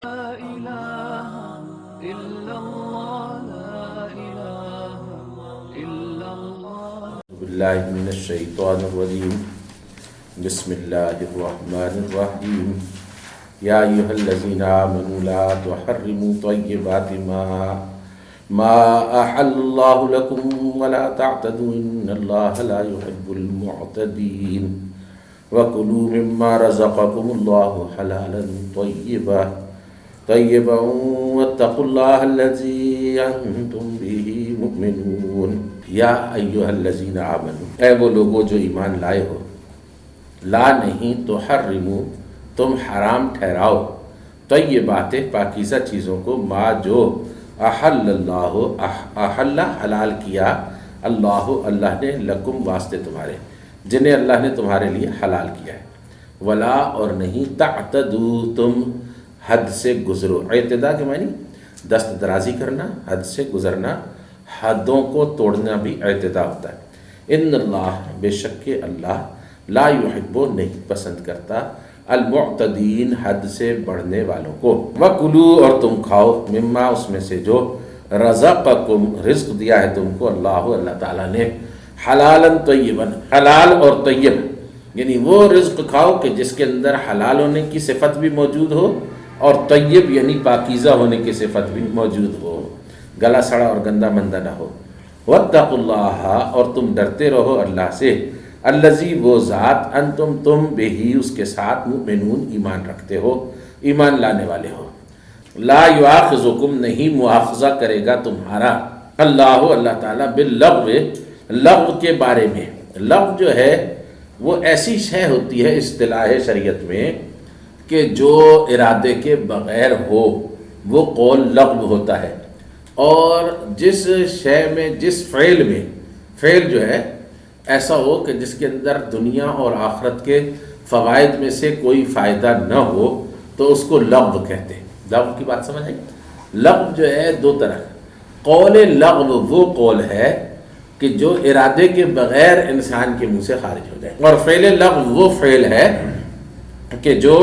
لا إله إلا الله لا إله إلا الله بالله من الشيطان الرجيم بسم الله الرحمن الرحيم يا أيها الذين آمنوا لا تحرموا طيبات ما أحل الله لكم ولا تعتدوا إن الله لا يحب المعتدين وكلوا مما رزقكم الله حلالا طيبا واتقوا الله الذي أنتم به مؤمنون یا ایھا الذین آمنوا، اے وہ لوگو جو ایمان لائے ہو، لا نہیں تحرموا، تم حرام ٹھہراؤ، طیبات پاکیزہ چیزوں کو، ما جو احل اللہ، احل حلال کیا، اللہ نے لکم واسطے تمہارے، جنہیں اللہ نے تمہارے لیے حلال کیا ہے، ولا اور نہیں تعتدوا، تم حد سے گزرو، اعتداء کے معنی دست درازی کرنا، حد سے گزرنا، حدوں کو توڑنا بھی اعتداء ہوتا ہے۔ ان اللہ، بے شک کہ اللہ، لا یحب، نہیں پسند کرتا، المعتدین، حد سے بڑھنے والوں کو۔ وَكُلُوا، اور تم کھاؤ، مما، اس میں سے جو رزقکم، رزق دیا ہے تم کو اللہ تعالیٰ نے، حلالا طیبا، حلال اور طیب، یعنی وہ رزق کھاؤ کہ جس کے اندر حلال ہونے کی صفت بھی موجود ہو اور طیب یعنی پاکیزہ ہونے کی صفت بھی موجود ہو، گلا سڑا اور گندا مندہ نہ ہو۔ واتقوا اللہ، اور تم ڈرتے رہو اللہ سے، الذی، وہ ذات، انتم، تم، بہی، اس کے ساتھ، مؤمنون، ایمان رکھتے ہو، ایمان لانے والے ہو۔ لا یؤاخذکم، نہیں مؤاخذہ کرے گا تمہارا، اللہ تعالیٰ، باللغو، لغو کے بارے میں۔ لغو جو ہے وہ ایسی شے ہوتی ہے اصطلاح شریعت میں کہ جو ارادے کے بغیر ہو وہ قول لغو ہوتا ہے، اور جس شے میں، جس فعل میں، فعل جو ہے ایسا ہو کہ جس کے اندر دنیا اور آخرت کے فوائد میں سے کوئی فائدہ نہ ہو تو اس کو لغو کہتے ہیں۔ لغو کی بات سمجھ آئی؟ لغو جو ہے دو طرح، قول لغو وہ قول ہے کہ جو ارادے کے بغیر انسان کے منہ سے خارج ہو جائے، اور فعل لغو وہ فعل ہے کہ جو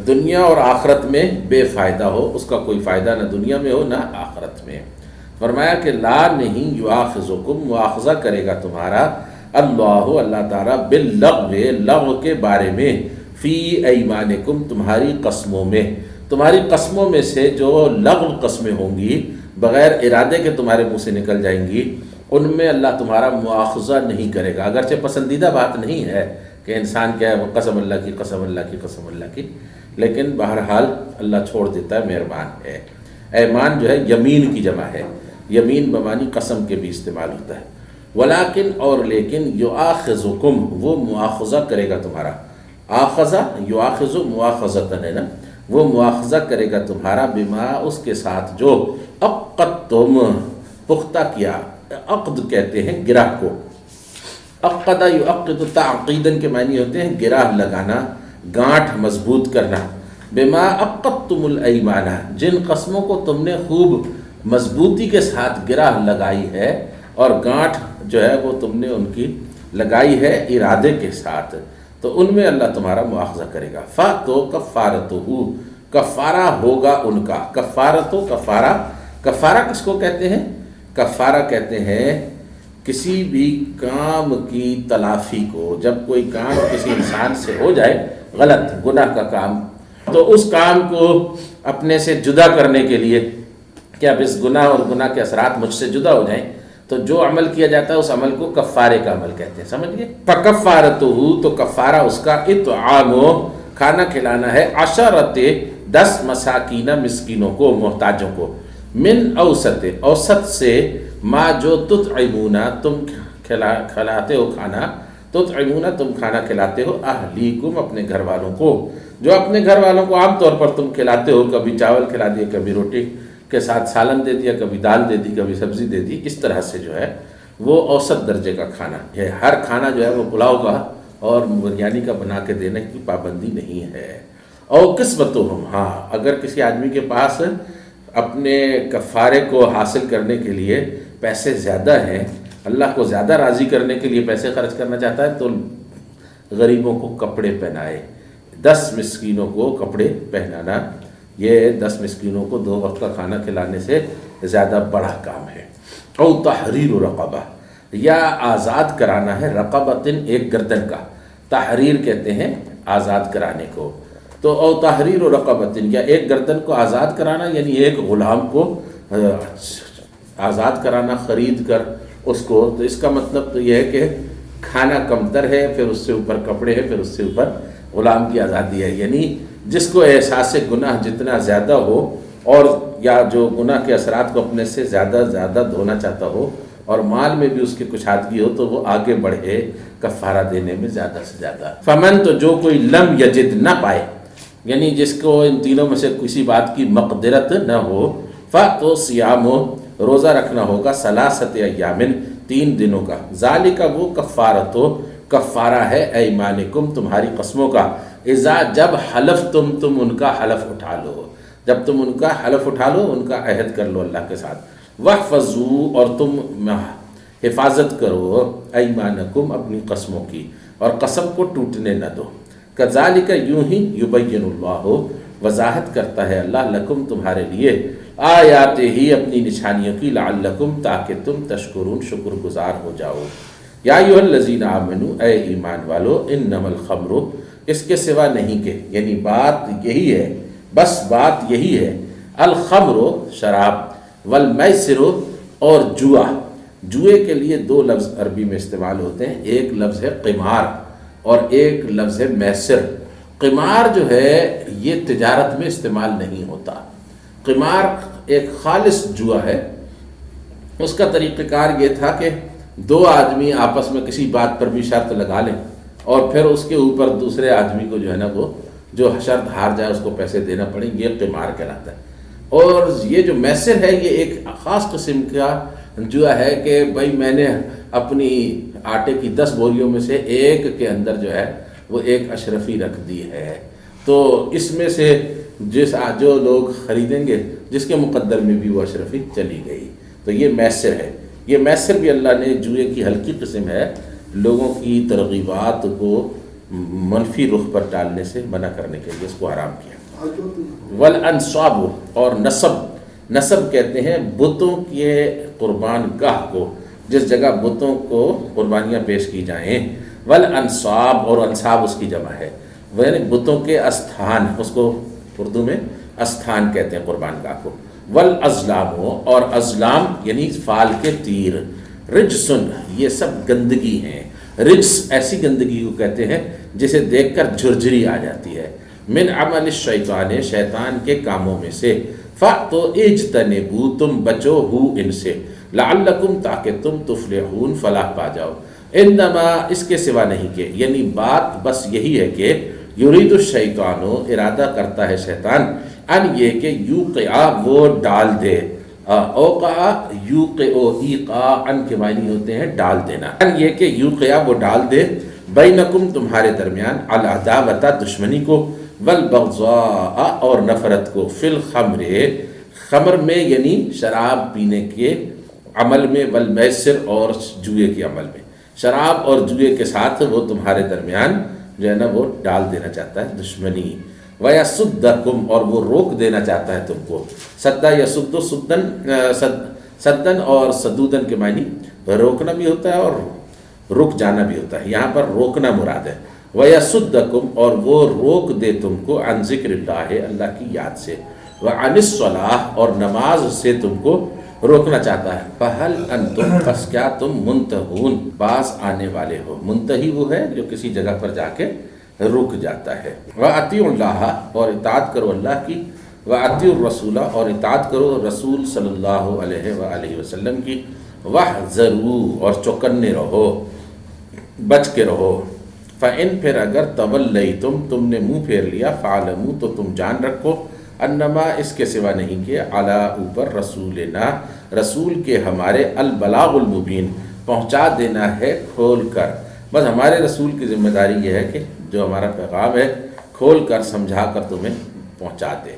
دنیا اور آخرت میں بے فائدہ ہو، اس کا کوئی فائدہ نہ دنیا میں ہو نہ آخرت میں۔ فرمایا کہ لا نہیں یؤاخذکم، مؤاخذہ کرے گا تمہارا اللہ تعالیٰ، باللغو، لغو کے بارے میں، فی ایمانکم، تمہاری قسموں میں، تمہاری قسموں میں سے جو لغو قسمیں ہوں گی بغیر ارادے کے تمہارے منہ سے نکل جائیں گی، ان میں اللہ تمہارا مؤاخذہ نہیں کرے گا، اگرچہ پسندیدہ بات نہیں ہے کہ انسان کیا ہے وہ قسم اللہ کی، قسم اللہ کی، قسم اللہ کی، لیکن بہرحال اللہ چھوڑ دیتا ہے، مہربان ہے۔ ایمان جو ہے یمین کی جمع ہے، یمین بمانی قسم کے بھی استعمال ہوتا ہے۔ ولیکن، اور لیکن، یؤاخذکم، وہ مؤاخذہ کرے گا تمہارا، آخذہ یؤاخذ مؤاخذۃ ہے نا، وہ مؤاخذہ کرے گا تمہارا، بما، اس کے ساتھ جو عقدتم، پختہ کیا، عقد کہتے ہیں گرہ کو، عقد یعقد تعقیدن کے معنی ہوتے ہیں گرہ لگانا، گانٹھ مضبوط کرنا، بما عقدتم الایمان، جن قسموں کو تم نے خوب مضبوطی کے ساتھ گرہ لگائی ہے، اور گانٹھ جو ہے وہ تم نے ان کی لگائی ہے ارادے کے ساتھ، تو ان میں اللہ تمہارا مؤاخذہ کرے گا۔ فَتو کفارتہ، کفارہ ہوگا ان کا، کفارتو، کفارہ کس کو کہتے ہیں؟ کفارہ کہتے ہیں کسی بھی کام کی تلافی کو، جب کوئی کام کسی انسان سے ہو جائے، غلط گناہ کا کام، تو اس کام کو اپنے سے جدا کرنے کے لیے کہ اب اس گناہ اور گناہ کے اثرات مجھ سے جدا ہو جائیں، تو جو عمل کیا جاتا ہے اس عمل کو کفارے کا عمل کہتے ہیں، سمجھ گئے؟ فَكَفَّارَتُهُ، تو کفارہ اس کا، اطعام، کھانا کھلانا ہے، 10 مساکین، مسکینوں کو، محتاجوں کو، من اوسط، اوسط سے، ما جو تطعمون، تم کھلاتے ہو کھانا، تطعمون، تم کھانا کھلاتے ہو، اہلیکم، اپنے گھر والوں کو، جو اپنے گھر والوں کو عام طور پر تم کھلاتے ہو، کبھی چاول کھلا دیا، کبھی روٹی کے ساتھ سالن دے دیا، کبھی دال دے دی، کبھی سبزی دے دی، اس طرح سے جو ہے وہ اوسط درجے کا کھنا ہے۔ ہر کھانا جو ہے وہ پلاؤ کا اور بریانی کا بنا کے دینے کی پابندی نہیں ہے۔ اور قسمتہم، ہاں اگر کسی آدمی کے پاس اپنے کفارے کو حاصل کرنے کے لیے پیسے زیادہ ہیں، اللہ کو زیادہ راضی کرنے کے لیے پیسے خرچ کرنا چاہتا ہے، تو غریبوں کو کپڑے پہنائے، 10 مسکینوں کو کپڑے پہنانا، یہ 10 مسکینوں کو 2 وقت کا کھانا کھلانے سے زیادہ بڑا کام ہے۔ او تحریر رقبہ، یا آزاد کرانا ہے، رقبتن ایک گردن کا، تحریر کہتے ہیں آزاد کرانے کو، تو او تحریر رقبتن یا ایک گردن کو آزاد کرانا، یعنی ایک غلام کو آزاد کرانا خرید کر اس کو، تو اس کا مطلب تو یہ ہے کہ کھانا کمتر ہے، پھر اس سے اوپر کپڑے ہیں، پھر اس سے اوپر غلام کی آزادی ہے، یعنی جس کو احساس گناہ جتنا زیادہ ہو، اور یا جو گناہ کے اثرات کو اپنے سے زیادہ دھونا چاہتا ہو، اور مال میں بھی اس کی کشادگی ہو، تو وہ آگے بڑھے کفارہ دینے میں زیادہ سے زیادہ۔ فمن، تو جو کوئی لم یجد، نہ پائے، یعنی جس کو ان تینوں میں سے کسی بات کی مقدرت نہ ہو، تو صیام، روزہ رکھنا ہوگا، 3 ایامن، 3 دنوں کا، ذالک، وہ کفارت، کفارہ ہے، ایمانکم، تمہاری قسموں کا، اذا، جب حلفتم، تم ان کا حلف اٹھا لو، جب تم ان کا حلف اٹھا لو، ان کا عہد کر لو اللہ کے ساتھ، واحفظوا، اور تم حفاظت کرو، ایمانکم، اپنی قسموں کی، اور قسم کو ٹوٹنے نہ دو، کذالک، یوں ہی، یبین اللہ، وضاحت کرتا ہے اللہ، لکم، تمہارے لیے، آیات ہی، اپنی نشانیوں کی، لعلکم، تاکہ تم تشکرون، شکر گزار ہو جاؤ۔ یا ایھا الذین آمنوا، اے ایمان والو، انما الخمر، اس کے سوا نہیں کہ، یعنی بات یہی ہے، بس بات یہی ہے، الخمر، شراب، والمیسر، اور جوا، جوئے کے لیے 2 لفظ عربی میں استعمال ہوتے ہیں، ایک لفظ ہے قمار اور ایک لفظ ہے میسر۔ قمار جو ہے یہ تجارت میں استعمال نہیں ہوتا، قمار ایک خالص جوا ہے، اس کا طریقہ کار یہ تھا کہ 2 آدمی آپس میں کسی بات پر بھی شرط لگا لیں، اور پھر اس کے اوپر دوسرے آدمی کو جو ہے نا، وہ جو شرط ہار جائے اس کو پیسے دینا پڑیں، یہ قمار کہلاتا ہے۔ اور یہ جو میسر ہے یہ ایک خاص قسم کا جوا ہے کہ بھائی میں نے اپنی آٹے کی 10 بوریوں میں سے ایک کے اندر جو ہے وہ ایک اشرفی رکھ دی ہے، تو اس میں سے جو لوگ خریدیں گے جس کے مقدر میں بھی وہ اشرفی چلی گئی، تو یہ میسر ہے۔ یہ میسر بھی اللہ نے جوئے کی ہلکی قسم ہے، لوگوں کی ترغیبات کو منفی رخ پر ڈالنے سے منع کرنے کے لیے اس کو حرام کیا۔ والانصاب، اور نسب کہتے ہیں بتوں کے قربان گاہ کو، جس جگہ بتوں کو قربانیاں پیش کی جائیں، والانصاب، اور انصاب اس کی جمع ہے، یعنی بتوں کے استھان، اس کو اردو میں استھان کہتے ہیں قربان گاہ کو، والازلام، اور ازلام یعنی فال کے تیر، رجسن، یہ سب گندگی ہیں، رجس ایسی گندگی کو کہتے ہیں جسے دیکھ کر جھرجھری آ جاتی ہے، من عمل الشیطان، شیطان کے کاموں میں سے، تو اجتنبوا، تم بچو ہو ان سے، لعلکم، تاکہ تم تفلحون، فلاح پا جاؤ، انما، اس کے سوا نہیں کہ، یعنی بات بس یہی ہے کہ، یرید الشیطان، ارادہ کرتا ہے شیطان، ان یہ کہ یوقع، وہ ڈال دے، اوقع، یوقع، ایقاع، ان کے معنی ہوتے ہیں ڈال دینا، ان یہ کہ یوقع، وہ ڈال دے، بینکم، تمہارے درمیان، العداوۃ، دشمنی کو، والبغضاء، اور نفرت کو، فی الخمر، خمر میں یعنی شراب پینے کے عمل میں، والمیسر، اور جوئے کے عمل میں، شراب اور جوئے کے ساتھ وہ تمہارے درمیان جو ہے نا وہ ڈال دینا چاہتا ہے دشمنی، وَيَصُدَّكُمْ، اور وہ روک دینا چاہتا ہے تم کو، سدا یسد، سدن اور سدودن کے معنی روکنا بھی ہوتا ہے اور رک جانا بھی ہوتا ہے، یہاں پر روکنا مراد ہے، وَيَصُدَّكُمْ، اور وہ روک دے تم کو، عن ذکر اللہ، اللہ کی یاد سے، وعن الصلاۃ، اور نماز سے تم کو روکنا چاہتا ہے، فَهَلْ أَنْتُمْ، پس کیا تم منتہون، باز آنے والے ہو، منتہی وہ ہے جو کسی جگہ پر جا کے رک جاتا ہے، وَأَطِيعُوا اللَّهَ، اور اطاعت کرو اللہ کی، وَأَطِيعُوا الرَّسُولَ، اور اطاعت کرو رسول صلی اللہ علیہ وآلہ وسلم کی، وَاحْذَرُوا، اور چوکنے رہو، بچ کے رہو، فَإِن، پھر اگر تَوَلَّيْتُمْ، تم نے منہ پھیر لیا، فَاعْلَمُوا، تو تم جان رکھو، انما، اس کے سوا نہیں کہ، علی، اوپر، رسولنا، رسول کے ہمارے، البلاغ المبین، پہنچا دینا ہے کھول کر، بس ہمارے رسول کی ذمہ داری یہ ہے کہ جو ہمارا پیغام ہے کھول کر سمجھا کر تمہیں پہنچا دے،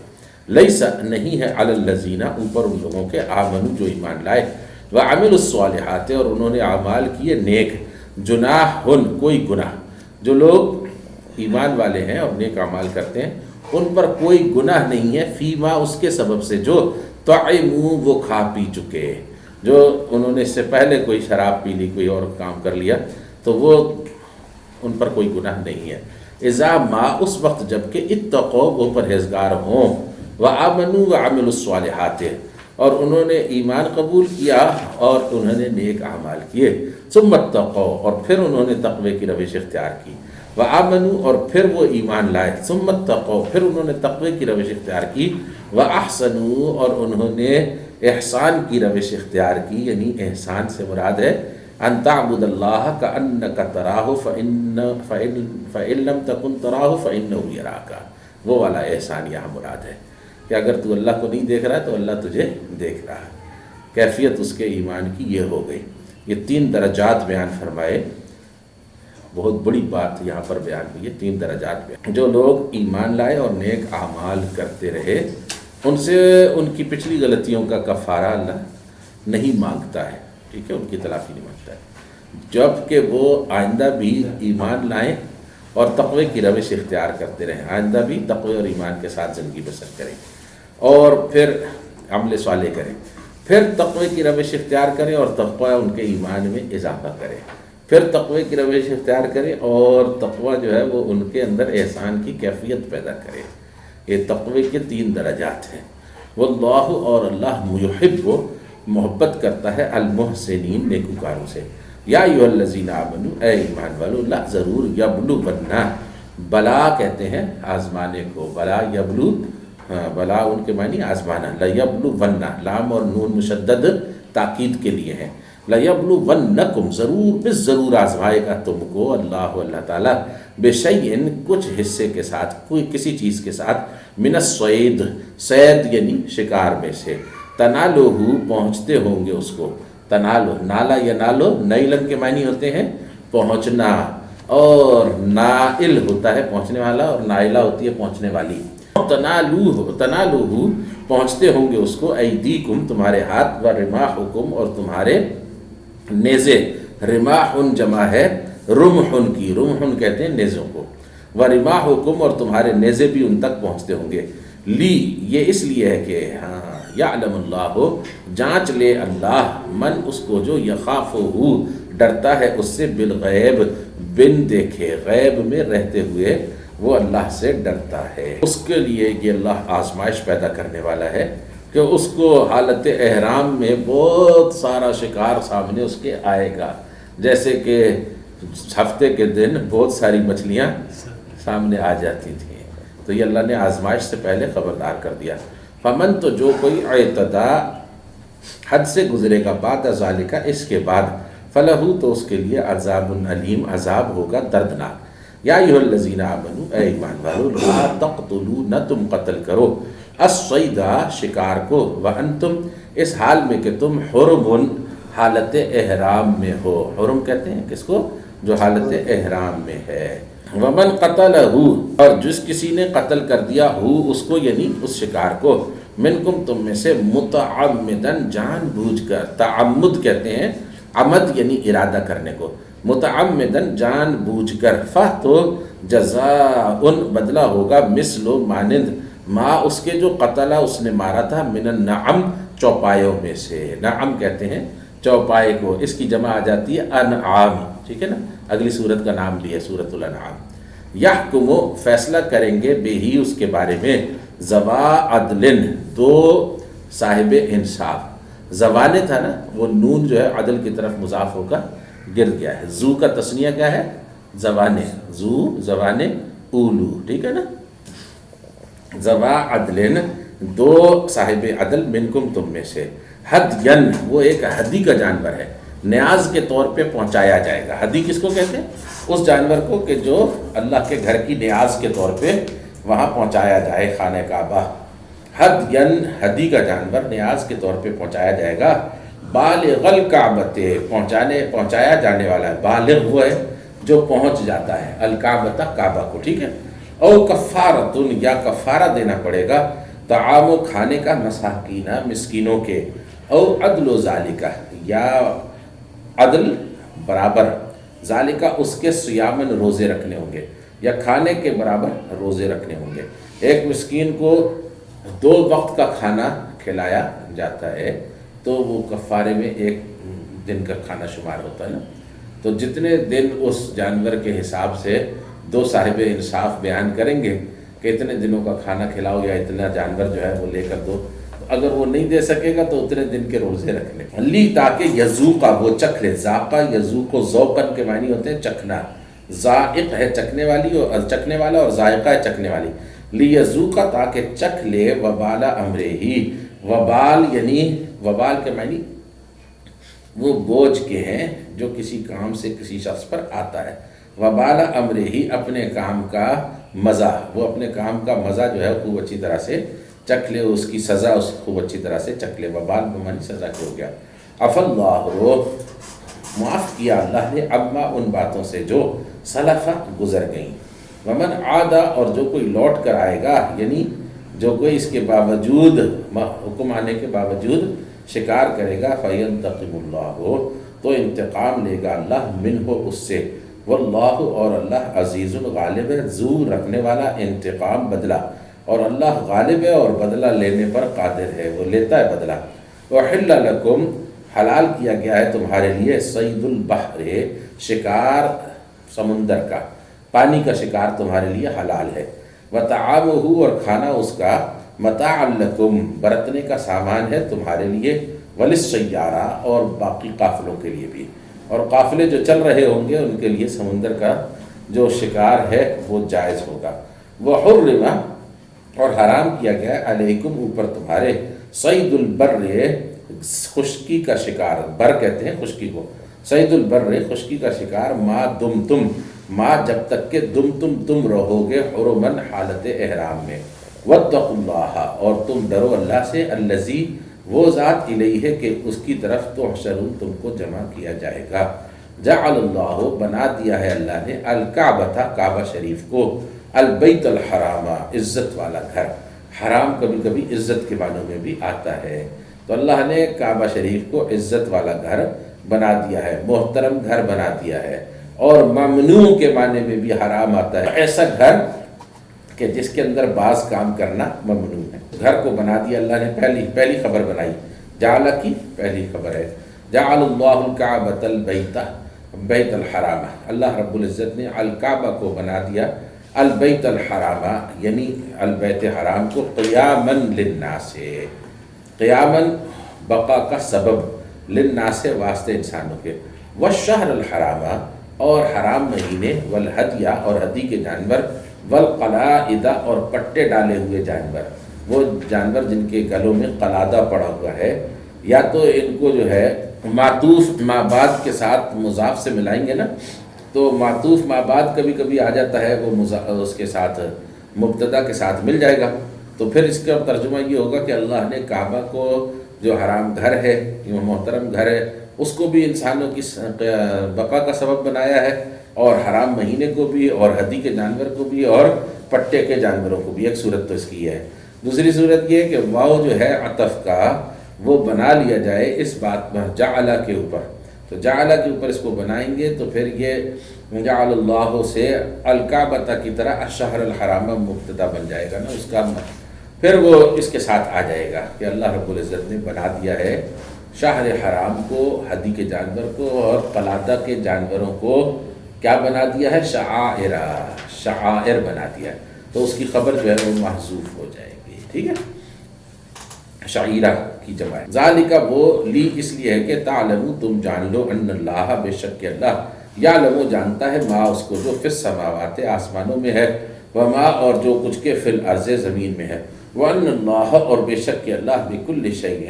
لیس، نہیں ہے، علی الذین، اوپر ان لوگوں کے، آمنوا، جو ایمان لائے، وعملوا الصالحات، اور انہوں نے اعمال کیے نیک، جناح، کوئی گناہ، جو لوگ ایمان والے ہیں اور نیک اعمال کرتے ہیں ان پر کوئی گناہ نہیں ہے، فیما اس کے سبب سے جو طعموا وہ کھا پی چکے، جو انہوں نے اس سے پہلے کوئی شراب پی لی، کوئی اور کام کر لیا، تو وہ ان پر کوئی گناہ نہیں ہے۔ اذا ما اس وقت جب کہ اتقوا وہ پرہیزگار ہوں، وآمنوا وعملوا الصالحات اور انہوں نے ایمان قبول کیا اور انہوں نے نیک اعمال کیے، ثم اتقوا اور پھر انہوں نے تقوی کی روش اختیار کی، وآمنوا اور پھر وہ ایمان لائے، ثم اتقوا پھر انہوں نے تقوی کی روش اختیار کی، واحسنوا اور انہوں نے احسان کی روش اختیار کی، یعنی احسان سے مراد ہے ان تعبد اللہ کأنک تراہ فإن لم تکن تراہ فإنہ یراک، وہ والا احسان یہاں مراد ہے کہ اگر تو اللہ کو نہیں دیکھ رہا ہے تو اللہ تجھے دیکھ رہا ہے۔ کیفیت اس کے ایمان کی یہ ہو گئی۔ یہ 3 درجات بیان فرمائے، بہت بڑی بات یہاں پر بیان ہوئی ہے، 3 درجات بیان۔ جو لوگ ایمان لائے اور نیک اعمال کرتے رہے، ان سے ان کی پچھلی غلطیوں کا کفارہ اللہ نہیں مانگتا ہے، ٹھیک ہے، ان کی تلافی نہیں مانگتا ہے، جب کہ وہ آئندہ بھی ایمان لائیں اور تقوی کی روش اختیار کرتے رہیں، آئندہ بھی تقوی اور ایمان کے ساتھ زندگی بسر کریں اور پھر عمل صالح کریں، پھر تقوی کی روش اختیار کریں اور تقوی ان کے ایمان میں اضافہ کریں، پھر تقوی کی روش اختیار کریں اور تقوی جو ہے وہ ان کے اندر احسان کی کیفیت پیدا کرے۔ یہ تقوی کے 3 درجات ہیں۔ واللہ اور اللہ محب محبت کرتا ہے المحسنین نیکوکاروں سے۔ یا ایھا الذین آمنوا اے ایمان والو، لا ضرور یبلونہ، بلا کہتے ہیں آزمانے کو، بلا یبلو، بلا ان کے معنی آزمانا، لیبلونہ لام اور نون مشدد تاکید کے لیے ہیں، لیبلونکم ضرور بس ضرور آزمائے گا تم کو اللہ تعالیٰ بشیئن کچھ حصے کے ساتھ، کوئی کسی چیز کے ساتھ، من الصید صید یعنی شکار میں سے، تنالوہ پہنچتے ہوں گے اس کو، تنالو نالا یا نالو نیلن کے معنی ہوتے ہیں پہنچنا، اور نائل ہوتا ہے پہنچنے والا اور نائلہ ہوتی ہے پہنچنے والی۔ تنالوہ پہنچتے ہوں گے اس کو، ایدیکم تمہارے ہاتھ، و رماحکم اور تمہارے نیزے، رماحن جمع ہے رمحن کی، رمحن کہتے ہیں نیزوں کو، و رماحکم اور تمہارے نیزے بھی ان تک پہنچتے ہوں گے، لی یہ اس لیے ہے کہ ہاں یعلم اللہ جانچ لے اللہ من اس کو جو یخافہ ڈرتا ہے اس سے بالغیب بن دیکھے، غیب میں رہتے ہوئے وہ اللہ سے ڈرتا ہے، اس کے لیے یہ اللہ آزمائش پیدا کرنے والا ہے کہ اس کو حالت احرام میں بہت سارا شکار سامنے اس کے آئے گا، جیسے کہ ہفتے کے دن بہت ساری مچھلیاں سامنے آ جاتی تھیں، تو یہ اللہ نے آزمائش سے پہلے خبردار کر دیا۔ فمن تو جو کوئی اعتدا حد سے گزرے گا بعد ذالک اس کے بعد، فلہو تو اس کے لیے عذاب علیم عذاب ہوگا دردناک۔ یا ایھا الذین آمنوا اے ایمان والو، لا تقتلوا نہ تم قتل کرو، الصید شکار کو، وانتم اس حال میں کہ تم حرم حالت احرام میں ہو، حرم کہتے ہیں کس کو؟ جو حالت احرام میں ہے۔ ومن قتلہ اور جس کسی نے قتل کر دیا ہو اس کو یعنی اس شکار کو، منکم تم میں سے متعمدن جان بوجھ کر، تعمد کہتے ہیں عمد یعنی ارادہ کرنے کو، متعمدن جان بوجھ کر، تو جزاء بدلہ ہوگا مثل مانند ما اس کے جو قتلہ اس نے مارا تھا، من النعم چوپایوں میں سے، نعم کہتے ہیں چوپائے کو، اس کی جمع آ جاتی ہے انعام، ٹھیک ہے نا، اگلی سورت کا نام بھی ہے سورۃ الانعام۔ یحکم فیصلہ کریں گے بے ہی اس کے بارے میں، ذوا عدل دو صاحب انصاف، زوانے تھا نا وہ نون جو ہے عدل کی طرف مضاف ہو کر گر گیا ہے، زو کا تثنیہ کیا ہے؟ زوانے، زو زوانے اولو، ٹھیک ہے نا، ذوا عدل دو صاحب عدل منکم تم میں سے، ہدین وہ ایک ہدی کا جانور ہے، نیاز کے طور پہ پہنچایا جائے گا۔ ہدی کس کو کہتے ہیں؟ اس جانور کو کہ جو اللہ کے گھر کی نیاز کے طور پہ وہاں پہنچایا جائے، خانہ کعبہ۔ ہدین ہدی کا جانور نیاز کے طور پہ پہنچایا جائے گا، بالغ الکعبۃ پہنچایا جانے والا ہے، بالغ وہ ہے جو پہنچ جاتا ہے، الکعبۃ کعبہ کو، ٹھیک ہے۔ او کفارۃ یا کفارہ دینا پڑے گا، طعام کھانے کا، مساکین مسکینوں کے، او عدل ذالک یا عدل برابر، ذالک اس کے صیامن روزے رکھنے ہوں گے، یا کھانے کے برابر روزے رکھنے ہوں گے، ایک مسکین کو 2 وقت کا کھانا کھلایا جاتا ہے تو وہ کفارے میں 1 دن کا کھانا شمار ہوتا ہے نا. تو جتنے دن اس جانور کے حساب سے 2 صاحب انصاف بیان کریں گے کہ اتنے دنوں کا کھانا کھلاؤ یا اتنا جانور جو ہے وہ لے کر دو، تو اگر وہ نہیں دے سکے گا تو اتنے دن کے روزے رکھ لے. لی تاکہ یذوقا وہ چکھ لے. ذاقہ یذوق و ذوقن کے معنی ہوتے ہیں چکھنا. ذائق ہے چکھنے والی اور چکھنے والا، اور ذائقہ ہے چکھنے والی. لیذوقا تاکہ چکھ لے وبال امرے ہی. وبال یعنی وبال کے معنی وہ بوجھ کے ہیں جو کسی کام سے کسی شخص پر آتا ہے. وبال امرے ہی اپنے کام کا مزہ، وہ اپنے کام کا مزہ جو ہے خوب اچھی طرح سے چکھ لے، اس کی سزا اس خوب اچھی طرح سے چکھ لے. وبال بمانی سزا کے ہو گیا. عفا اللہ معاف کیا اللہ نے اما ان باتوں سے جو سلفہ گزر گئیں. ومن عادا اور جو کوئی لوٹ کر آئے گا، یعنی جو کوئی اس کے باوجود حکم آنے کے باوجود شکار کرے گا، فینتقم اللہ تو انتقام لے گا اللہ منہ اس سے. واللہ اور اللہ عزیز غالب ہے، ذو رکھنے والا انتقام بدلہ، اور اللہ غالب ہے اور بدلہ لینے پر قادر ہے، وہ لیتا ہے بدلہ. وحل لکم حلال کیا گیا ہے تمہارے لیے صید البحر شکار سمندر کا، پانی کا شکار تمہارے لیے حلال ہے. وطعامہ اور کھانا اس کا متاع لکم برتنے کا سامان ہے تمہارے لیے. وللسیارہ اور باقی قافلوں کے لیے بھی، اور قافلے جو چل رہے ہوں گے ان کے لیے سمندر کا جو شکار ہے وہ جائز ہوگا. وحرم اور حرام کیا گیا ہے علیکم اوپر تمہارے صید البر خشکی کا شکار. بر کہتے ہیں خشکی کو. صید البر خشکی کا شکار ما دم تم ما جب تک کہ تم رہو گے حرمن حالت احرام میں. واتقوا اللہ اور تم ڈرو اللہ سے الذی وہ ذات الیہ ہے کہ اس کی طرف تحشرون تم کو جمع کیا جائے گا. جعل اللہ بنا دیا ہے اللہ نے الکعبۃ کعبہ شریف کو البیت الحرام عزت والا گھر. حرام کبھی کبھی عزت کے معنوں میں بھی آتا ہے، تو اللہ نے کعبہ شریف کو عزت والا گھر بنا دیا ہے، محترم گھر بنا دیا ہے. اور ممنوع کے معنی میں بھی حرام آتا ہے، ایسا گھر کہ جس کے اندر بعض کام کرنا ممنوع ہے. گھر کو بنا دیا اللہ نے. پہلی خبر بنائی جعل کی پہلی خبر ہے. جعل اللہ الکعبۃ البیت بیت الحرام، اللہ رب العزت نے الکعبہ کو بنا دیا البیت الحرام یعنی البیت حرام کو قیاماً للناس، قیاماً بقا کا سبب، للناس واسطے انسانوں کے. والشہر الحرام اور حرام مہینے، والہدیہ اور ہدی کے جانور، والقلائد اور پٹے ڈالے ہوئے جانور، وہ جانور جن کے گلوں میں قلادہ پڑا ہوا ہے، یا تو ان کو جو ہے معطوف ما بعد کے ساتھ مضاف سے ملائیں گے نا، تو معطوف ما بعد کبھی کبھی آ جاتا ہے، وہ اس کے ساتھ مبتدا کے ساتھ مل جائے گا. تو پھر اس کا ترجمہ یہ ہوگا کہ اللہ نے کعبہ کو جو حرام گھر ہے، یہ محترم گھر ہے، اس کو بھی انسانوں کی بقا کا سبب بنایا ہے، اور حرام مہینے کو بھی، اور ہدی کے جانور کو بھی، اور پٹے کے جانوروں کو بھی. ایک صورت تو اس کی ہے. دوسری صورت یہ ہے کہ واو جو ہے عطف کا وہ بنا لیا جائے اس بات پر جعل کے اوپر. تو جعل کے اوپر اس کو بنائیں گے تو پھر یہ جعل اللہ سے الکعبۃ کی طرح الشہر الحرام مبتدا بن جائے گا نا، اس کا پھر وہ اس کے ساتھ آ جائے گا کہ اللہ رب العزت نے بنا دیا ہے شہر حرام کو، ہدی کے جانور کو اور قلادہ کے جانوروں کو کیا بنا دیا ہے؟ شعائر بنا دیا ہے. تو اس کی خبر جو ہے وہ محذوف ہو جائے گی. ٹھیک ہے، شعیرہ کی جمع ہے. ذالک وہ لی اس لیے ہے کہ تعلموا تم جان لو ان اللہ بے شک کہ اللہ یعلم جانتا ہے ما اس کو جو فی السماوات آسمانوں میں ہے، وما اور جو کچھ کے فی الارض زمین میں ہے، وان اللہ اور بے شک کہ اللہ بکل شیء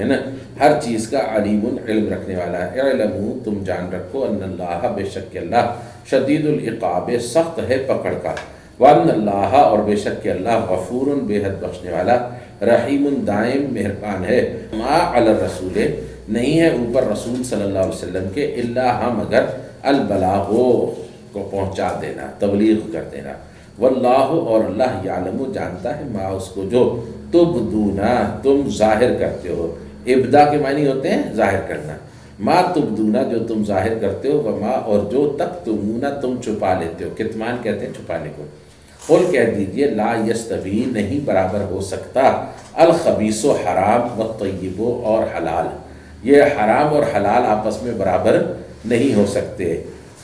ہر چیز کا علیم علم رکھنے والا ہے. اعلموا تم جان رکھو ان اللہ بے شک کہ اللہ شدید العقاب سخت ہے پکڑ کا، وان اللہ اور بے شک کہ اللہ غفور بے حد بخشنے والا، رحیم دائم مہربان ہے. ما علی الرسول نہیں ہے اوپر رسول صلی اللہ علیہ وسلم کے الا ہم مگر البلاغ کو پہنچا دینا، تبلیغ کر دینا. واللہ اور اللہ یعلم جانتا ہے ما اس کو جو تبدونا تم ظاہر کرتے ہو. ابدا کے معنی ہوتے ہیں ظاہر کرنا. ما تبدونا جو تم ظاہر کرتے ہو، وما اور جو تکتمونا تم چھپا لیتے ہو. کتمان کہتے ہیں چھپانے کو. قل کہہ دیجئے لا یستوی نہیں برابر ہو سکتا الخبیث و حرام والطیب اور حلال، یہ حرام اور حلال آپس میں برابر نہیں ہو سکتے۔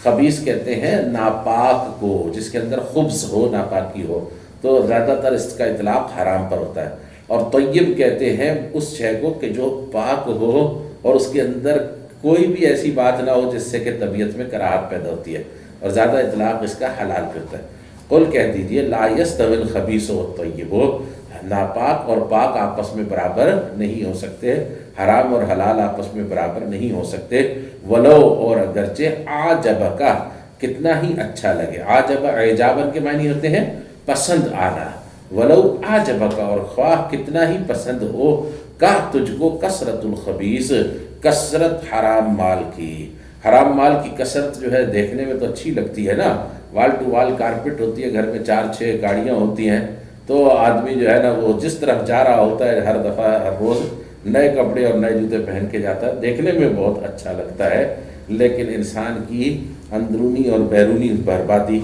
خبیث کہتے ہیں ناپاک کو، جس کے اندر خبث ہو، ناپاکی ہو، تو زیادہ تر اس کا اطلاق حرام پر ہوتا ہے۔ اور طیب کہتے ہیں اس شے کو کہ جو پاک ہو اور اس کے اندر کوئی بھی ایسی بات نہ ہو جس سے کہ طبیعت میں کراہت پیدا ہوتی ہے، اور زیادہ اطلاق اس کا حلال پہ ہوتا ہے۔ قل کہہ دیجئے لا یستوی الخبیث والطیب، ناپاک اور پاک آپس میں برابر نہیں ہو سکتے، حرام اور حلال آپس میں برابر نہیں ہو سکتے۔ ولو اور اگرچہ اعجبک، کتنا ہی اچھا لگے، اعجب اعجاباً کے معنی ہوتے ہیں پسند آنا، ولو اعجبک اور خواہ کتنا ہی پسند ہو کا تجھ کو کثرت الخبیث، کثرت حرام مال کی۔ حرام مال کی کثرت جو ہے دیکھنے میں تو اچھی لگتی ہے نا، وال ٹو وال کارپٹ ہوتی ہے، گھر میں 4-6 گاڑیاں ہوتی ہیں، تو آدمی جو ہے نا وہ جس طرف جا رہا ہوتا ہے ہر دفعہ ہر روز نئے کپڑے اور نئے جوتے پہن کے جاتا ہے، دیکھنے میں بہت اچھا لگتا ہے، لیکن انسان کی اندرونی اور بیرونی بربادی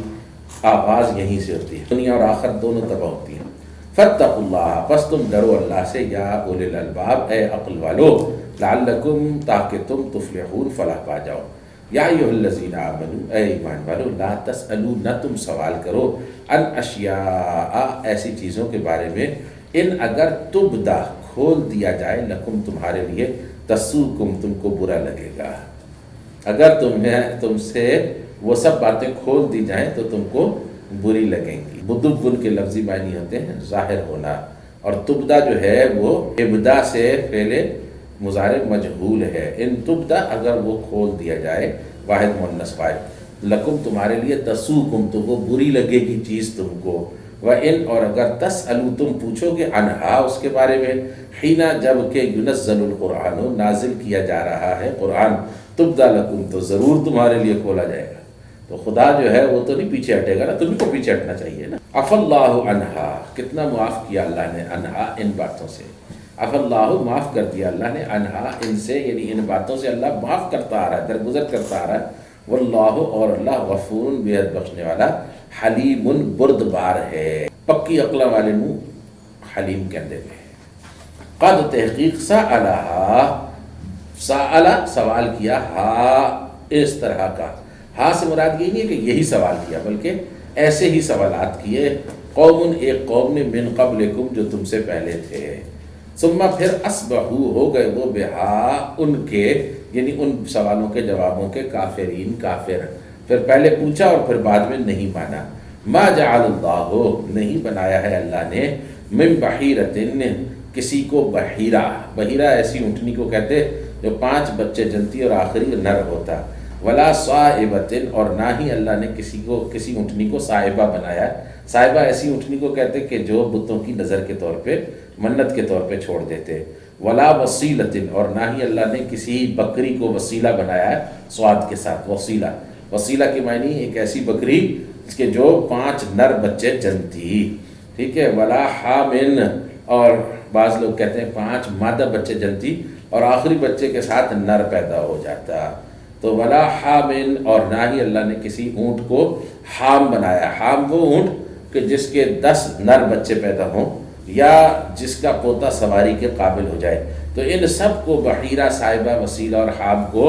آغاز یہیں سے ہوتی ہے، دنیا اور آخرت دونوں تباہ ہوتی ہیں۔ فاتقوا اللہ، پس تم ڈرو اللہ سے، یا اولی الالباب، اے عقل والو، لعلکم، تاکہ تم تفلحون، فلاح پا جاؤ۔ یا ایھا الذین آمنوا، اے ایمان والو، لا تسألوا، نہ تم سوال کرو، ان اشیاء، ایسی چیزوں کے بارے میں، ان اگر تبدا، کھول دیا جائے، لکم، تمہارے لیے، تسؤکم، تم کو برا لگے گا۔ اگر تم سے وہ سب باتیں کھول دی جائیں تو تم کو بری لگیں گی۔ بدبن کے لفظی معنی ہوتے ہیں ظاہر ہونا، اور تبدا جو ہے وہ ابدا سے فعل مضارع مجہول ہے۔ ان تبدا، اگر وہ کھول دیا جائے، واحد مؤنث فاعل، لکم، تمہارے لیے، تسؤکم، تو وہ بری لگے گی چیز تم کو، وَإِنْ، اور اگر تسألوا، تم پوچھو گے، عنہا، اس کے بارے میں، حین، جب کہ ینزل القرآن، نازل کیا جا رہا ہے قرآن، تبدا لکم، تو ضرور تمہارے لیے کھولا جائے گا۔ تو خدا جو ہے وہ تو نہیں پیچھے ہٹے گا نا، تمہیں کو پیچھے ہٹنا چاہیے نا۔ عفا اللہ عنہا، کتنا معاف کیا اللہ نے، عنہا، ان باتوں سے، عفا اللہ، معاف کر دیا اللہ نے، عنہا، ان سے، یعنی ان باتوں سے اللہ معاف کرتا آ رہا ہے، درگزر کرتا آ رہا ہے۔ واللہ، اور اللہ، غفور، بے حد بخشنے والا، حلیم، بردبار ہے۔ پکی عقل والے نو حلیم کہندے ہیں۔ قد، تحقیق، سألہ، سوال کیا، ہا، اس طرح کا، ہاں سے مراد یہ نہیں ہے کہ یہی سوال کیا، بلکہ ایسے ہی سوالات کیے، قوم، ایک قوم نے، من قبلکم، جو تم سے پہلے تھے، ثم، پھر، اصبحوا، ہو گئے وہ، بہا، ان کے، یعنی ان سوالوں کے جوابوں کے، کافرین، کافر، پھر پہلے پوچھا اور پھر بعد میں نہیں مانا۔ ما جعل اللہ، نہیں بنایا ہے اللہ نے، من بحیرۃ، کسی کو بحیرہ، بحیرہ ایسی اونٹنی کو کہتے جو 5 بچے جنتی اور آخری نر ہوتا، ولا صائبۃ، اور نہ ہی اللہ نے کسی اونٹنی کو صائبہ بنایا ہے۔ صائبہ ایسی اونٹنی کو کہتے کہ جو بتوں کی نظر کے طور پہ، منت کے طور پہ چھوڑ دیتے۔ ولا وسیلۃ، اور نہ ہی اللہ نے کسی بکری کو وسیلہ بنایا ہے، سواد کے ساتھ، وسیلہ، وسیلہ کے معنی ایک ایسی بکری اس کے جو 5 نر بچے جنتی، ٹھیک ہے۔ ولا حامل، اور بعض لوگ کہتے ہیں 5 مادہ بچے جنتی اور آخری بچے کے ساتھ نر پیدا ہو جاتا، تو ولا حامل، اور نہ ہی اللہ نے کسی اونٹ کو حام بنایا۔ حام وہ اونٹ کہ جس کے 10 نر بچے پیدا ہوں، یا جس کا پوتا سواری کے قابل ہو جائے، تو ان سب کو، بحیرہ، صائبہ، وسیلہ اور حام کو،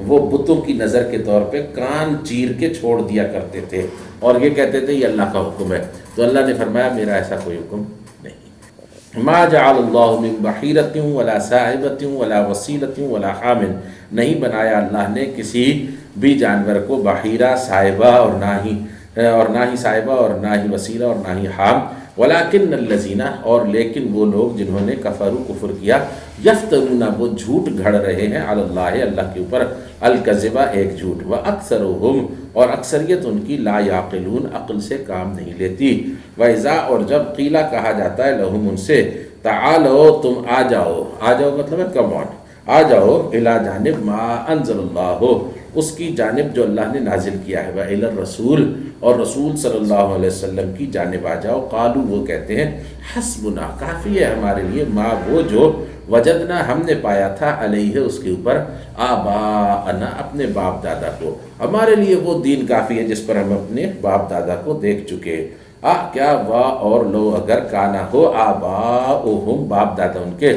وہ بتوں کی نظر کے طور پہ کان چیر کے چھوڑ دیا کرتے تھے، اور یہ کہتے تھے یہ اللہ کا حکم ہے، تو اللہ نے فرمایا میرا ایسا کوئی حکم نہیں۔ ما جعل اللہ من بحیرۃ ولا صائبۃ ولا وسیلۃ ولا حام، نہیں بنایا اللہ نے کسی بھی جانور کو بحیرہ، صائبہ، اور نہ ہی صائبہ، اور نہ ہی وسیلہ، اور نہ ہی حام، ولیکن الذین، اور لیکن وہ لوگ جنہوں نے کفروا، کفر کیا، یفترون، وہ جھوٹ گھڑ رہے ہیں، علی اللہ، اللہ کے اوپر، الکذبہ، ایک جھوٹ، واکثرهم، اور اکثریت ان کی، لا یعقلون، عقل سے کام نہیں لیتی۔ واذا، اور جب، قیل، کہا جاتا ہے، لہم، ان سے، تعالو، تم آ جاؤ، آ جاؤ مطلب ہے کم آن، آ جاؤ، الی جانب ما انزل اللہ، اس کی جانب جو اللہ نے نازل کیا ہے، وإلی الرسول، اور رسول صلی اللہ علیہ وسلم کی جانب آ جاؤ۔ قالو، وہ کہتے ہیں، حسبنا، کافی ہے ہمارے لیے، ما، وہ جو، وجدنا، ہم نے پایا تھا، علیہ، اس کے اوپر، آباءنا، اپنے باپ دادا کو، ہمارے لیے وہ دین کافی ہے جس پر ہم اپنے باپ دادا کو دیکھ چکے۔ کیا وا اور لو اگر کانا ہو آباؤہم باپ دادا ان کے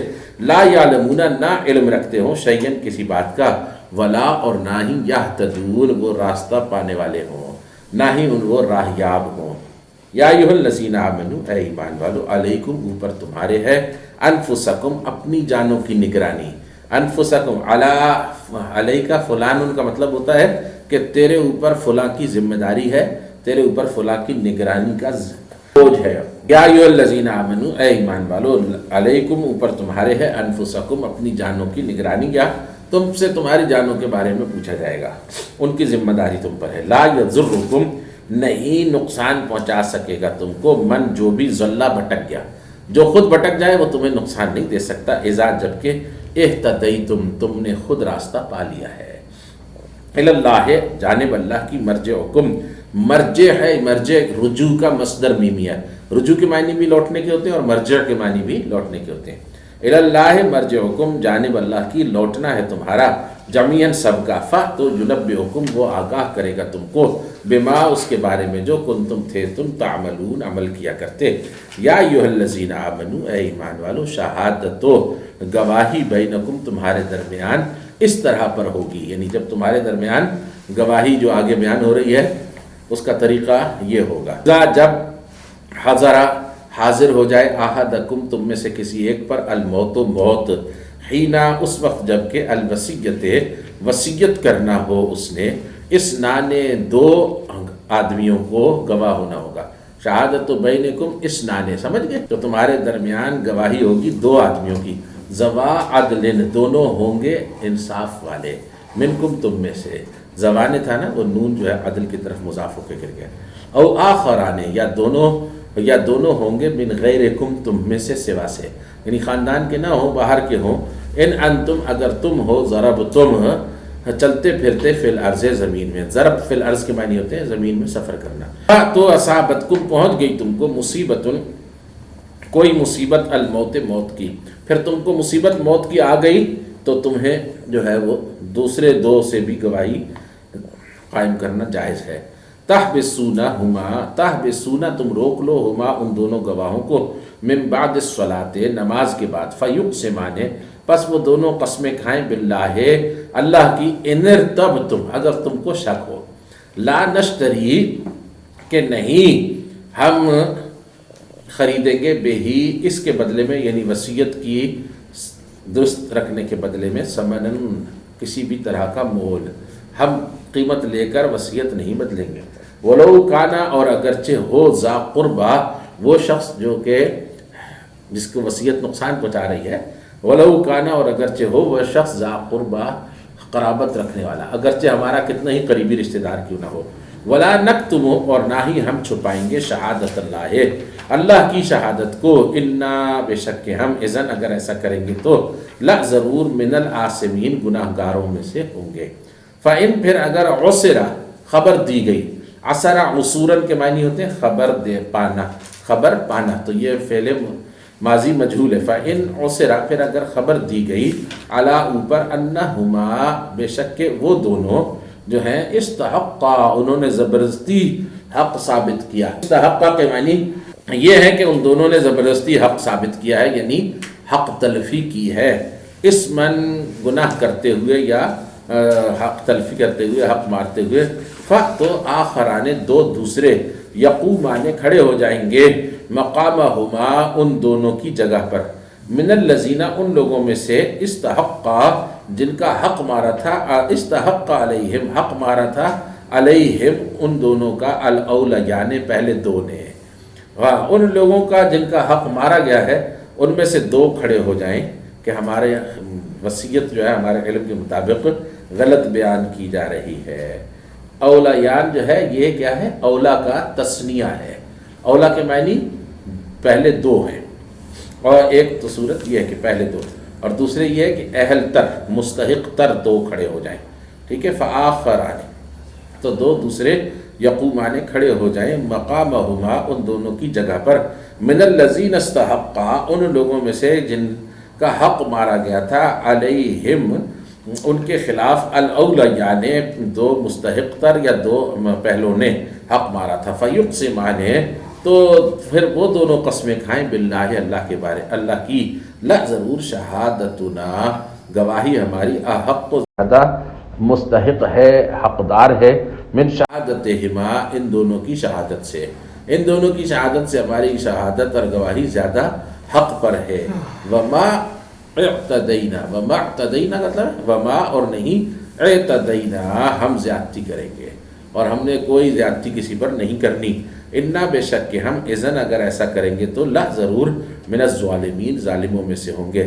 لا یعلمون نہ علم رکھتے ہوں شیئن کسی بات کا ولا اور نہ ہی یہتدون وہ راستہ پانے والے ہوں نہ ہی ان وہ راہیاب ہوں. یا ایھا الذین آمنوا اے ایمان والو علیکم اوپر تمہارے ہے انفسکم اپنی جانوں کی نگرانی. انفسکم علیک فلان ان کا مطلب ہوتا ہے کہ تیرے اوپر فلاں کی ذمہ داری ہے، تیرے اوپر فلاں کی نگرانی کا بوجھ ہے. یا ایھا الذین آمنوا اے ایمان والو علیکم اوپر تمہارے ہے انفسکم اپنی جانوں کی نگرانی، یا تم سے تمہاری جانوں کے بارے میں پوچھا جائے گا، ان کی ذمہ داری تم پر ہے. لا یضرکم نہیں نقصان پہنچا سکے گا تم کو من جو بھی ضل بھٹک گیا، جو خود بھٹک جائے وہ تمہیں نقصان نہیں دے سکتا. اذا جبکہ اہتدیتم تم نے خود راستہ پا لیا ہے. اللہ جانب اللہ کی مرجعکم، مرجع ہے، مرجع رجوع کا مصدر میمی ہے، رجوع کے معنی بھی لوٹنے کے ہوتے ہیں اور مرجع کے معنی بھی لوٹنے کے ہوتے ہیں. اللہ مرجعکم جانب اللہ کی لوٹنا ہے تمہارا جمیعاً سب کا. تو ینبئکم وہ آگاہ کرے گا تم کو بما اس کے بارے میں جو کنتم تھے تم تعملون عمل کیا کرتے. یا ایھا الذین آمنوا اے ایمان والو شہادت گواہی بینکم تمہارے درمیان اس طرح پر ہوگی، یعنی جب تمہارے درمیان گواہی جو آگے بیان ہو رہی ہے اس کا طریقہ یہ ہوگا. جب حضرہ حاضر ہو جائے احدکم تم میں سے کسی ایک پر الموت موت حینا اس وقت جب کہ الوصیت وصیت کرنا ہو اس نے، اس نانے دو آدمیوں کو گواہ ہونا ہوگا. شہادت بینکم اس نانے سمجھ گئے، تو تمہارے درمیان گواہی ہوگی دو آدمیوں کی، ذوا عدل دونوں ہوں گے انصاف والے، منکم تم میں سے، زوانے تھا نا وہ نون جو ہے عدل کی طرف مضاف ہو کے گر گیا. او آخرانے یا دونوں ہوں گے من غیرکم تم میں سے سوا سے، یعنی خاندان کے نہ ہوں باہر کے ہوں. ان انتم اگر تم ہو ضربتم چلتے پھرتے فی الارض زمین میں، ضرب فی الارض کے معنی ہوتے ہیں زمین میں سفر کرنا. تو اصابتکم پہنچ گئی تم کو مصیبت کوئی مصیبت الموت موت کی، پھر تم کو مصیبت موت کی آ گئی تو تمہیں جو ہے وہ دوسرے دو سے بھی گواہی قائم کرنا جائز ہے. تحبسونا تم روک لو ہما ان دونوں گواہوں کو من بعد الصلاۃ نماز کے بعد، فیقسمان پس وہ دونوں قسمیں کھائیں باللہ اللہ کی، ان ارتبتم اگر تم کو شک ہو، لا نشتری کہ نہیں ہم خریدیں گے بہی اس کے بدلے میں، یعنی وصیت کی درست رکھنے کے بدلے میں، ثمنن کسی بھی طرح کا مول، ہم قیمت لے کر وصیت نہیں بدلیں گے. ولو کانا اور اگرچہ ہو ذا قربا وہ شخص جو کہ جس کو وصیت نقصان پہنچا رہی ہے، ولو کانا اور اگرچہ ہو وہ شخص ذا قربا قرابت رکھنے والا، اگرچہ ہمارا کتنا ہی قریبی رشتہ دار کیوں نہ ہو. ولا نکتم اور نہ ہی ہم چھپائیں گے شہادت اللہ کی شہادت کو، انا بے شک کہ ہم اذن اگر ایسا کریں گے تو لا ضرور من العاصمین گناہ گاروں میں سے ہوں گے. فإن پھر اگر عسرا خبر دی گئی، عسرا عصوراً کے معنی ہوتے ہیں خبر دے پانا، خبر پانا، تو یہ فعل ماضی مجہول ہے. فإن عسرا پھر اگر خبر دی گئی علی اوپر انہما بے شک کہ وہ دونوں جو ہیں استحقا انہوں نے زبردستی حق ثابت کیا. استحقا کے معنی یہ ہے کہ ان دونوں نے زبردستی حق ثابت کیا ہے، یعنی حق تلفی کی ہے، اسمن گناہ کرتے ہوئے یا حق تلفی کرتے ہوئے، حق مارتے ہوئے. تو آخرانے دو دوسرے یقومانے کھڑے ہو جائیں گے مقامہما ان دونوں کی جگہ پر، من الذین ان لوگوں میں سے استحقا جن کا حق مارا تھا، استحق علیہم حق مارا تھا، علیہم ان دونوں کا الاولیان پہلے دو نے، ان لوگوں کا جن کا حق مارا گیا ہے ان میں سے دو کھڑے ہو جائیں کہ ہمارے وصیت جو ہے ہمارے علم کے مطابق غلط بیان کی جا رہی ہے. اولیان جو ہے یہ کیا ہے؟ اولا کا تثنیہ ہے، اولا کے معنی پہلے دو ہیں، اور ایک تو صورت یہ ہے کہ پہلے دو، اور دوسرے یہ ہے کہ اہل تر مستحق تر دو کھڑے ہو جائیں. ٹھیک ہے، فآخرانے تو دو دوسرے یقومانے کھڑے ہو جائیں مقامہما ان دونوں کی جگہ پر، من الذین استحقا ان لوگوں میں سے جن کا حق مارا گیا تھا، علیہم ان کے خلاف، الاولیان دو مستحق تر یا دو پہلوں نے حق مارا تھا. فیقسمان تو پھر وہ دونوں قسمیں کھائیں باللہ اللہ کے بارے اللہ کی، لا ضرور شہادتنا گواہی ہماری احق و زیادہ مستحق ہے، حقدار ہے، من شہادتہما ان دونوں کی شہادت سے، ان دونوں کی شہادت سے ہماری شہادت اور گواہی زیادہ حق پر ہے۔ وما اعتدینا، وما اعتدینا مطلب وما اور نہیں اعتدینا ہم زیادتی کریں گے، اور ہم نے کوئی زیادتی کسی پر نہیں کرنی، انا بے شک کہ ہم اذن اگر ایسا کریں گے تو لا ضرور من الظالمین ظالموں میں سے ہوں گے۔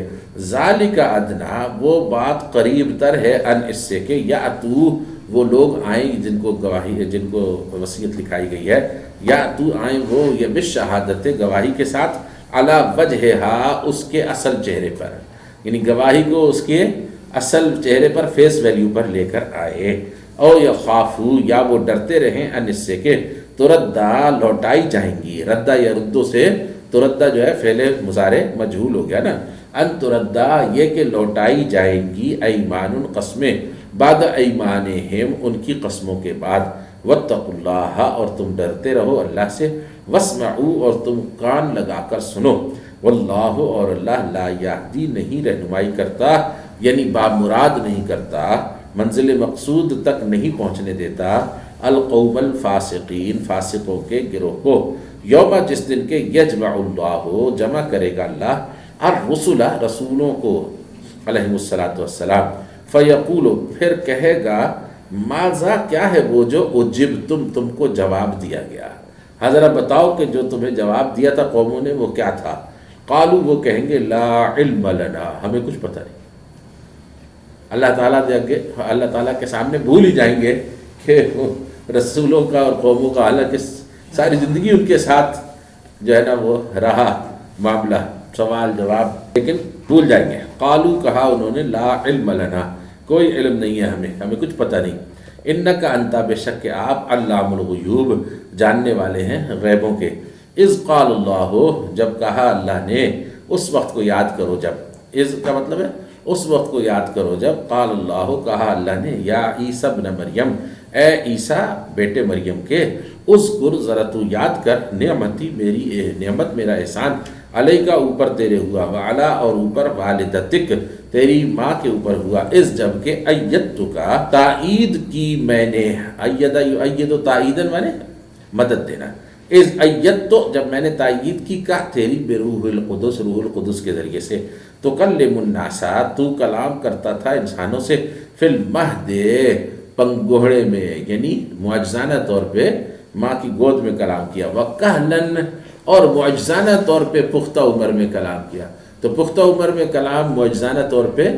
ذالک ادنا وہ بات قریب تر ہے ان اس سے کہ یاتو وہ لوگ آئیں جن کو گواہی جن کو وصیت لکھائی گئی ہے، یاتو آئیں وہ یہ بالشہادت گواہی کے ساتھ علی وجہہا اس کے اصل چہرے پر، یعنی گواہی کو اس کے اصل چہرے پر فیس ویلیو پر لے کر آئے، او یخافو یا وہ ڈرتے رہیں ان اس سے کہ تردہ لوٹائی جائیں گی، ردہ یا ردو سے تردہ جو ہے فعل مضارع مجہول ہو گیا نا، ان تردہ یہ کہ لوٹائی جائیں گی ایمان قسمیں بعد ایمانہم ان کی قسموں کے بعد، واتقوا اللہ اور تم ڈرتے رہو اللہ سے، واسمعوا اور تم کان لگا کر سنو، واللہ اور اللہ لا یہدی نہیں رہنمائی کرتا، یعنی بامراد نہیں کرتا، منزل مقصود تک نہیں پہنچنے دیتا، القوم الفاسقین فاسقوں کے گروہ کو، یوم جس دن کے یجمع اللہ جمع کرے گا اللہ الرسل رسولوں کو علیہ السلام، فیقول پھر کہے گا ماذا کیا ہے وہ جو اجبتم تم کو جواب دیا گیا، حضرت بتاؤ کہ جو تمہیں جواب دیا تھا قوموں نے وہ کیا تھا، قالو وہ کہیں گے لا علم لنا ہمیں کچھ پتہ نہیں، اللہ تعالیٰ کے سامنے بھول ہی جائیں گے کہ رسولوں کا اور قوموں کا، حالانکہ ساری زندگی ان کے ساتھ جو ہے نا وہ رہا معاملہ سوال جواب، لیکن بھول جائیں گے۔ قالو کہا انہوں نے لا علم لنا کوئی علم نہیں ہے ہمیں کچھ پتہ نہیں، انکا انتا بے شک کہ آپ علام الغیوب جاننے والے ہیں غیبوں کے، اذ قال اللہ جب کہا اللہ نے، اس وقت کو یاد کرو جب، اذ کا مطلب ہے اس وقت کو یاد کرو جب، قال اللہ کہا اللہ نے، یا عیسیٰ ابن مریم اے عیسیٰ بیٹے مریم کے، اذکر ذرا تو یاد کر نعمتی میری نعمت میرا احسان علیکا اوپر تیرے ہوا، وعلا اور اوپر والدتک تیری ماں کے اوپر ہوا، اس جب کہ ایدتکا تائید کی میں نے، ایدہ یؤید تائیدن مانے مدد دینا، اس ایدتو جب میں نے تائید کی کا تیری بروح القدس روح القدس کے ذریعے سے، تو کلم الناس تو کلام کرتا تھا انسانوں سے، فی المہد پنگوہڑے میں، یعنی معجزانہ طور پہ ماں کی گود میں کلام کیا، وکہلن اور معجزانہ طور پہ پختہ عمر میں کلام کیا، تو پختہ عمر میں کلام معجزانہ طور پہ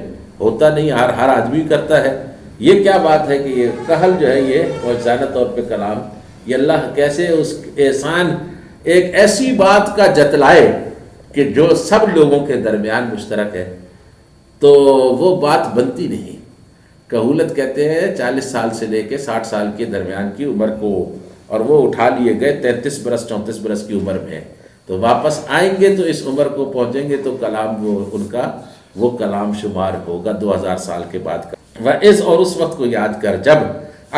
ہوتا نہیں، ہر آدمی کرتا ہے، یہ کیا بات ہے کہ یہ کہل جو ہے یہ معجزانہ طور پہ کلام، یہ اللہ کیسے اس احسان ایک ایسی بات کا جتلائے کہ جو سب لوگوں کے درمیان مشترک ہے، تو وہ بات بنتی نہیں۔ کہولت کہتے ہیں 40 سال سے لے کے 60 سال کے درمیان کی عمر کو، اور وہ اٹھا لیے گئے 33 برس 34 برس کی عمر میں، تو واپس آئیں گے تو اس عمر کو پہنچیں گے تو کلام وہ ان کا وہ کلام شمار ہوگا 2000 سال کے بعد کا۔ وَإِذْ اور اس وقت کو یاد کر جب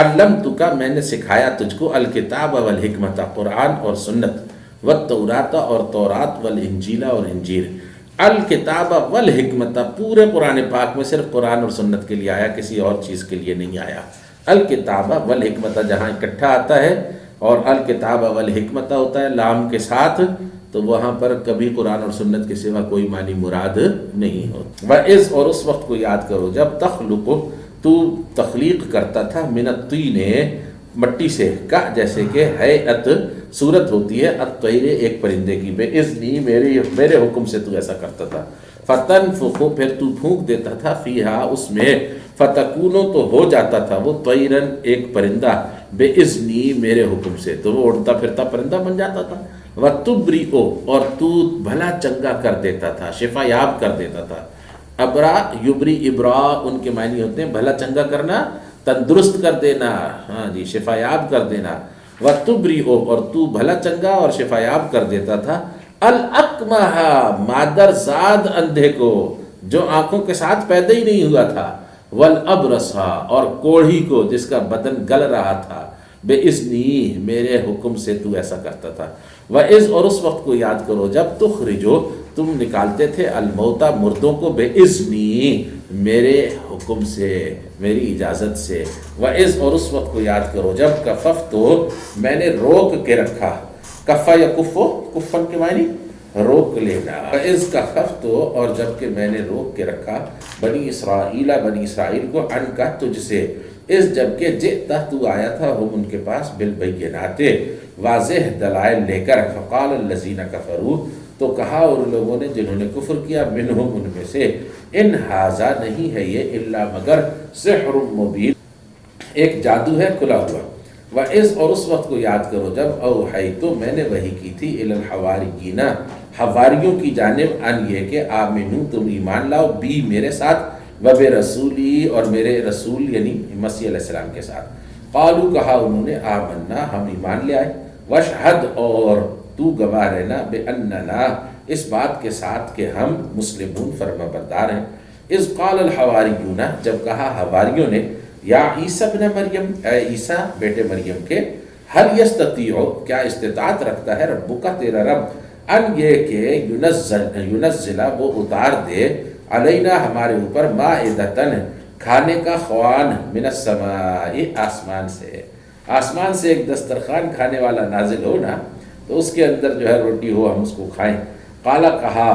علمتک میں نے سکھایا تجھ کو الکتاب والحکمت قرآن اور سنت، والتوراۃ اور تورات، والانجیل اور انجیل، الکتاب والحکمت پورے قرآن پاک میں صرف قرآن اور سنت کے لیے آیا، کسی اور چیز کے لیے نہیں آیا، الکتاب والحکمت جہاں اکٹھا آتا ہے اور الکتاب والحکمت ہوتا ہے لام کے ساتھ، تو وہاں پر کبھی قرآن اور سنت کے سوا کوئی معنی مراد نہیں ہوتا۔ وَإِذْ اور اس وقت کو یاد کرو جب تخلق تو تخلیق کرتا تھا، من الطین مٹی سے، کا جیسے کہ ہیئت صورت ہوتی ہے، الطیر ایک پرندے کی، بے اذنی میرے حکم سے تو ایسا کرتا تھا، فتنفخ پھر تو پھونک دیتا تھا، فیہا اس میں، فتکونو تو ہو جاتا تھا وہ، طیرن ایک پرندہ، بے اذنی میرے حکم سے، تو وہ اڑتا پھرتا پرندہ بن جاتا تھا، وتبریئ اور تو بھلا چنگا کر دیتا تھا، شفا یاب کر دیتا تھا، ابرا یبری ابرا ان کے معنی ہوتے ہیں بھلا چنگا کرنا، تندرست کر دینا، ہاں جی شفا یاب کر دینا، وتبریئ اور تو بھلا چنگا اور شفا یاب کر دیتا تھا، الاکمہ مادر زاد اندھے کو جو آنکھوں کے ساتھ پیدا ہی نہیں ہوا تھا، والابرص اور کوڑھی کو جس کا بدن گل رہا تھا، بِإِذْنِی میرے حکم سے تو ایسا کرتا تھا، وَإِذْ اور اس وقت کو یاد کرو جب تخرجو تم نکالتے تھے الموتى مردوں کو بِإِذْنِی میرے حکم سے، میری اجازت سے، وَإِذْ اور اس وقت کو یاد کرو جب کففتو میں نے روک کے رکھا، کفا یا کفو، کفن کے معنی روک لینا، وَإِذْ کففتو اور جب کہ میں نے روک کے رکھا بنی اسرائیل کو عنکا تجھ سے، اس جب کہ جئتا تو آیا تھا ہم ان کے پاس بالبینات واضح دلائل لے کر، فقال الذین کفروا تو کہا ان لوگوں نے جنہوں نے کفر کیا، منہم ان میں سے، ان ھذا نہیں ہے یہ الا مگر سحر مبین ایک جادو ہے کھلا ہوا، وَإِذْ اور اس وقت کو یاد کرو جب اوحیت میں نے وحی کی تھی الی الحواریین حواریوں کی جانب ان یہ کہ آمنو تم ایمان لاؤ بی میرے ساتھ وبرسولی اور میرے رسول یعنی مسیح علیہ السلام کے ساتھ، قالو کہا انہوں نے آمنا ہم ایمان لے آئے، واشہد اور تو گواہ رہنا باننا اس بات کے ساتھ کہ ہم مسلمون فرما بردار ہیں، اذ قال الحواریون جب کہا حواریوں نے یا عیسیٰ ابن مریم اے عیسیٰ بیٹے مریم کے، حل یستطیع کیا استطاعت رکھتا ہے ربک تیرا رب ان یہ کہ ینزل وہ اتار دے علینا ہمارے اوپر مائدتن کھانے کا خوان من السماء آسمان سے ایک دسترخوان کھانے والا نازل ہو نا تو اس کے اندر جو ہے روٹی ہو ہم اس کو کھائیں، قالا کہا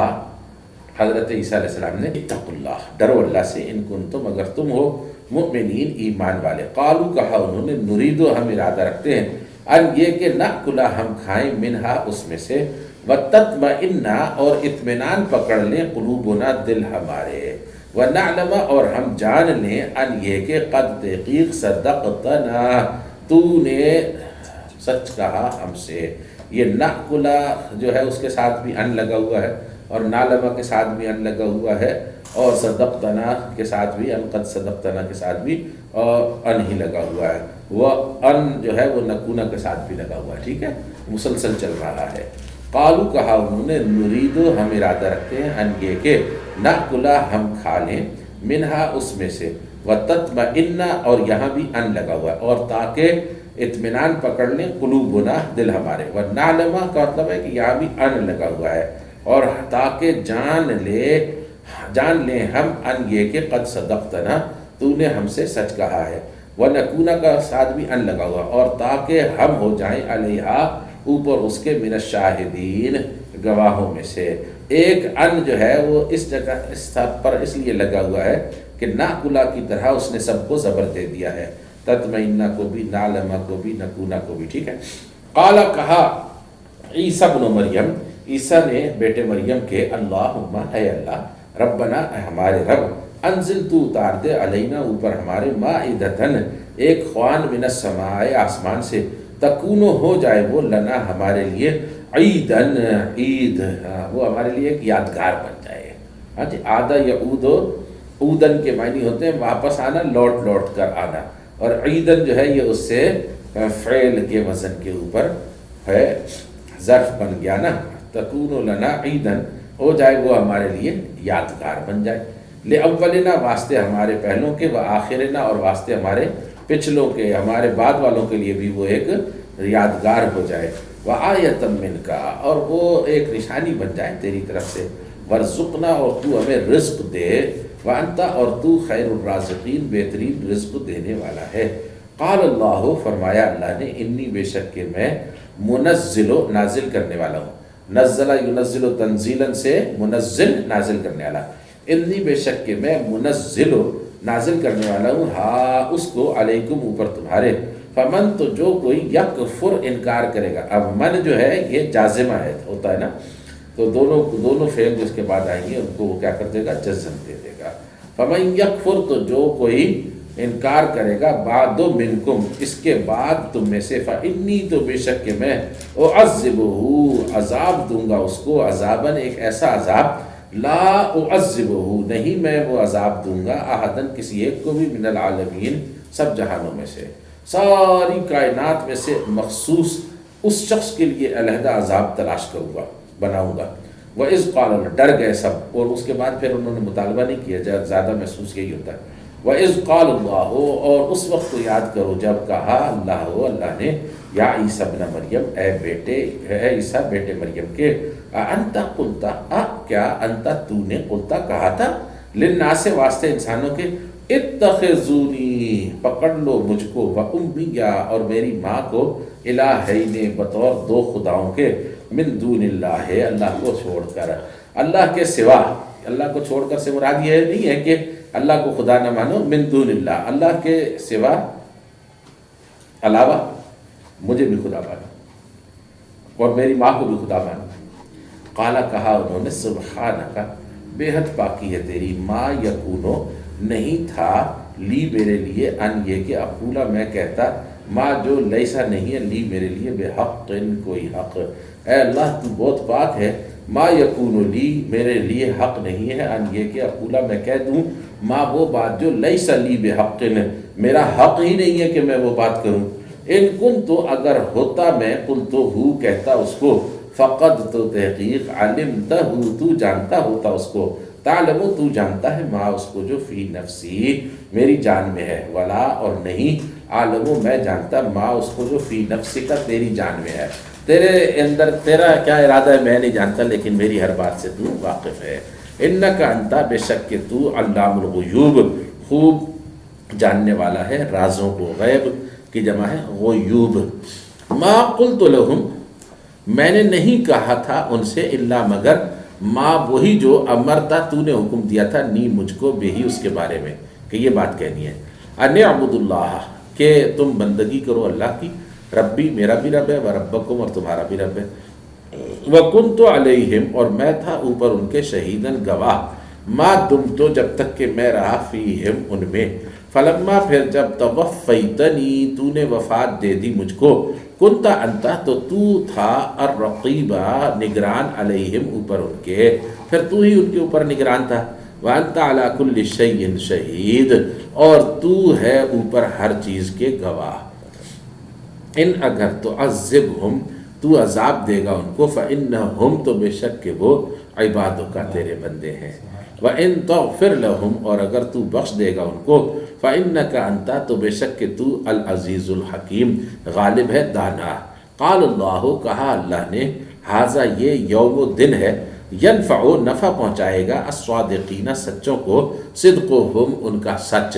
حضرت عیسیٰ علیہ السلام نے اتقوا اللہ ڈرو اللہ سے ان کنتم اگر تم ہو مؤمنین ایمان والے، قالو کہا انہوں نے نریدو ہم ارادہ رکھتے ہیں ان یہ کہ نأکلا ہم کھائیں منہا اس میں سے، وتطمئن اور اطمینان پکڑ لیں قلوبنا دل ہمارے، ونعلم اور ہم جان لیں ان یہ کہ قد تحقیق صدقتنا تو نے سچ کہا ہم سے، یہ نأکلا جو ہے اس کے ساتھ بھی ان لگا ہوا ہے اور نعلم کے ساتھ بھی ان لگا ہوا ہے اور صدقتنا کے ساتھ بھی ان قد صدقتنا کے ساتھ بھی اور ان ہی لگا ہوا ہے، وہ ان جو ہے وہ نکونا کے ساتھ بھی لگا ہوا ہے، ٹھیک ہے مسلسل چل رہا ہے، قالو کہا انہوں نے نریدو ہم ارادہ رکھتے ہیں ان یہ کہ نأکلا ہم کھا لیں منہا اس میں سے، وتطمئن اور یہاں بھی ان لگا ہوا ہے اور تاکہ اطمینان پکڑ لیں قلوبنا دل ہمارے، ونعلم کا مطلب ہے کہ یہاں بھی ان لگا ہوا ہے اور تاکہ جان لیں ہم ان یہ کہ قد صدقتنا تو نے ہم سے سچ کہا ہے، ونکونا کا ساتھ بھی ان لگا ہوا اور تاکہ ہم ہو جائیں علیہا اوپر اس کے من الشاہدین گواہوں میں سے، ایک ان جو ہے وہ اس جگہ اس پر اس لیے لگا ہوا ہے کہ نأکلا کی طرح اس نے سب کو زبر دے دیا ہے، تطمئنہ کو بھی نعلمہ کو بھی نکونا کو بھی، ٹھیک ہے، قالا کہا عیسیٰ ابن مریم عیسیٰ نے بیٹے مریم کے اللہم اے اللہ ربنا اے ہمارے رب انزل تو اتار دے علینا اوپر ہمارے مائدتن ایک خوان من السماء آسمان سے، تکونو ہو جائے وہ لنا ہمارے لیے عیدن عید، وہ ہمارے لیے ایک یادگار بن جائے، ہاں جی آدھا یعودو اودن کے معنی ہوتے ہیں واپس آنا لوٹ کر آنا، اور عیدن جو ہے یہ اس سے فعل کے وزن کے اوپر ہے ظرف بن گیا نا، تکونو لنا عیدن ہو جائے وہ ہمارے لیے یادگار بن جائے، لأولنا واسطے ہمارے پہلوں کے، وآخرنا اور واسطے ہمارے پچھلوں کے، ہمارے بعد والوں کے لیے بھی وہ ایک یادگار ہو جائے، وآیۃ منک اور وہ ایک نشانی بن جائے تیری طرف سے، ورزقنا اور تو ہمیں رزق دے، وانت اور تو خیر الرازقین بہترین رزق دینے والا ہے، قال اللہ فرمایا اللہ نے انی بے شک کہ میں منزل نازل کرنے والا ہوں، نزل ینزل تنزیلا سے منزل نازل کرنے والا، انی بے شک کہ میں منزل نازل کرنے والا ہوں ہاں اس کو علیکم اوپر تمہارے، فمن تو جو کوئی یکفر انکار کرے گا، اب من جو ہے یہ جازمہ ہے ہوتا ہے نا، تو دونوں فعل جو اس کے بعد آئیں گے ان کو وہ کیا کر دے گا جزم دے دے گا، فمن یکفر تو جو کوئی انکار کرے گا بعد منکم اس کے بعد تم میں سے، فانی تو بے شک کہ میں اعذبہ عذاب دوں گا اس کو، عذاباً ایک ایسا عذاب لا اعذبہ نہیں میں وہ عذاب دوں گا احدن کسی ایک کو بھی من العالمین سب جہانوں میں سے، ساری کائنات میں سے مخصوص اس شخص کے لیے علیحدہ عذاب تلاش کروں گا بناؤں گا، وَإِذْ قَالَ ڈر گئے سب، اور اس کے بعد پھر انہوں نے مطالبہ نہیں کیا، زیادہ محسوس یہی ہوتا ہے، وَإِذْ قَالَ اللَّهُ، اور اس وقت کو یاد کرو جب کہا اللہ نے، یا عیسیٰ ابن مریم، اے عیسیٰ بیٹے مریم کے، انت قلتا، کیا انت تو نے، قلتا کہا تھا، للناس واسطے انسانوں کے، اتخذونی پکڑ لو مجھ کو، وأمی اور میری ماں کو، الہین بطور دو خداؤں کے، من دون اللہ اللہ کو چھوڑ کر، اللہ کے سوا، اللہ کو چھوڑ کر سے مراد یہ نہیں ہے کہ اللہ کو خدا نہ مانو، من دون اللہ اللہ کے سوا علاوہ مجھے بھی خدا مانو اور میری ماں کو بھی خدا مانو۔ قالا کہا انہوں نے، سبحانک بے حد پاکی ہے تیری، ما یکونو نہیں تھا، لی میرے لیے، ان یہ کہ اقولا میں کہتا، ما جو لیسا نہیں ہے، لی میرے لیے، بے حق کوئی حق، اے اللہ تو بہت پاک ہے، ما یکون لی میرے لیے حق نہیں ہے، ان یہ کہ اقولا میں کہہ دوں، ما وہ بات جو لیسا لی بے حق، میرا حق ہی نہیں ہے کہ میں وہ بات کروں، ان کن تو اگر ہوتا میں، قل تو ہو کہتا اس کو، فقد تو تحقیق، علمتہ تو جانتا ہوتا اس کو، تعلم تو جانتا ہے، ما اس کو جو فی نفسی میری جان میں ہے، ولا اور نہیں، عالم میں جانتا، ما اس کو جو فی نفسی کا تیری جان میں ہے، تیرے اندر تیرا کیا ارادہ ہے میں نہیں جانتا، لیکن میری ہر بات سے تو واقف ہے، انک انتا بے شک کہ تو علام الغیوب خوب جاننے والا ہے رازوں کو، غیب کی جمع ہے غیوب، ما قلت لہم میں نے نہیں کہا تھا ان سے، الا مگر ما وہی جو امرتا تو نے حکم دیا تھا، نی مجھ کو بہی اس کے بارے میں کہ یہ بات کہنی ہے، ان اعبد اللہ کہ تم بندگی کرو اللہ کی، ربی میرا بھی رب ہے، وربکم اور تمہارا بھی رب ہے، وکنت علیہم اور میں تھا اوپر ان کے، شہیداً گواہ، ما دمتو جب تک کہ میں رہا، فیہم ان میں، فلما پھر جب توفیتنی تو نے وفات دے دی مجھ کو، کنت انتا تو تھا، الرقیبہ نگران، علیہم اوپر ان کے، پھر تو ہی ان کے اوپر نگران تھا، وانت علی کل شیء شہید اور تو ہے اوپر ہر چیز کے گواہ، ان اگر تو عذبہم تو عذاب دے گا ان کو، فإنہم تو بے شک کہ وہ عبادوں کا تیرے بندے ہیں، وَإِن تغفر لَهُمْ اور اگر تو بخش دے گا ان کو، فإنک انتا تو بے شک کہ تو العزیز الحکیم غالب ہے دانا، قال اللہ کہا اللہ نے، ھذا یہ یوم دن ہے، ینفع نفع پہنچائے گا، الصادقین سچوں کو، صدقہم ان کا سچ،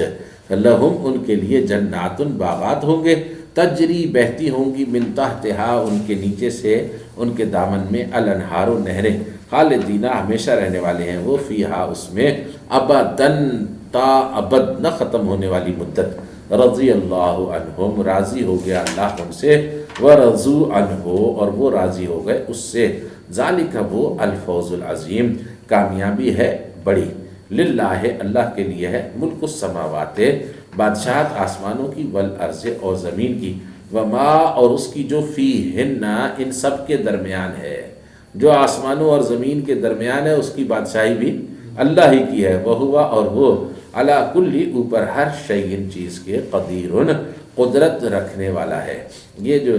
لہم ان کے لیے جنات باغات ہوں گے، تجری بہتی ہوں گی، من تحتہا ان کے نیچے سے ان کے دامن میں، الانہار نہریں، خالدین ہمیشہ رہنے والے ہیں وہ، فیہا اس میں، ابدن تا ابد نہ ختم ہونے والی مدت، رضی اللہ عنہم راضی ہو گیا اللہ ان سے، ورضوا عنہ اور وہ راضی ہو گئے اس سے، ذالک وہ الفوز العظیم کامیابی ہے بڑی، للہ اللہ کے لیے ہے، ملک السماوات بادشاہت آسمانوں کی، والارض اور زمین کی، وما اور اس کی جو فیہن ان سب کے درمیان ہے، جو آسمانوں اور زمین کے درمیان ہے اس کی بادشاہی بھی اللہ ہی کی ہے، وہو اور وہ، علی کل اوپر ہر شیء چیز کے، قدیر قدرت رکھنے والا ہے۔ یہ جو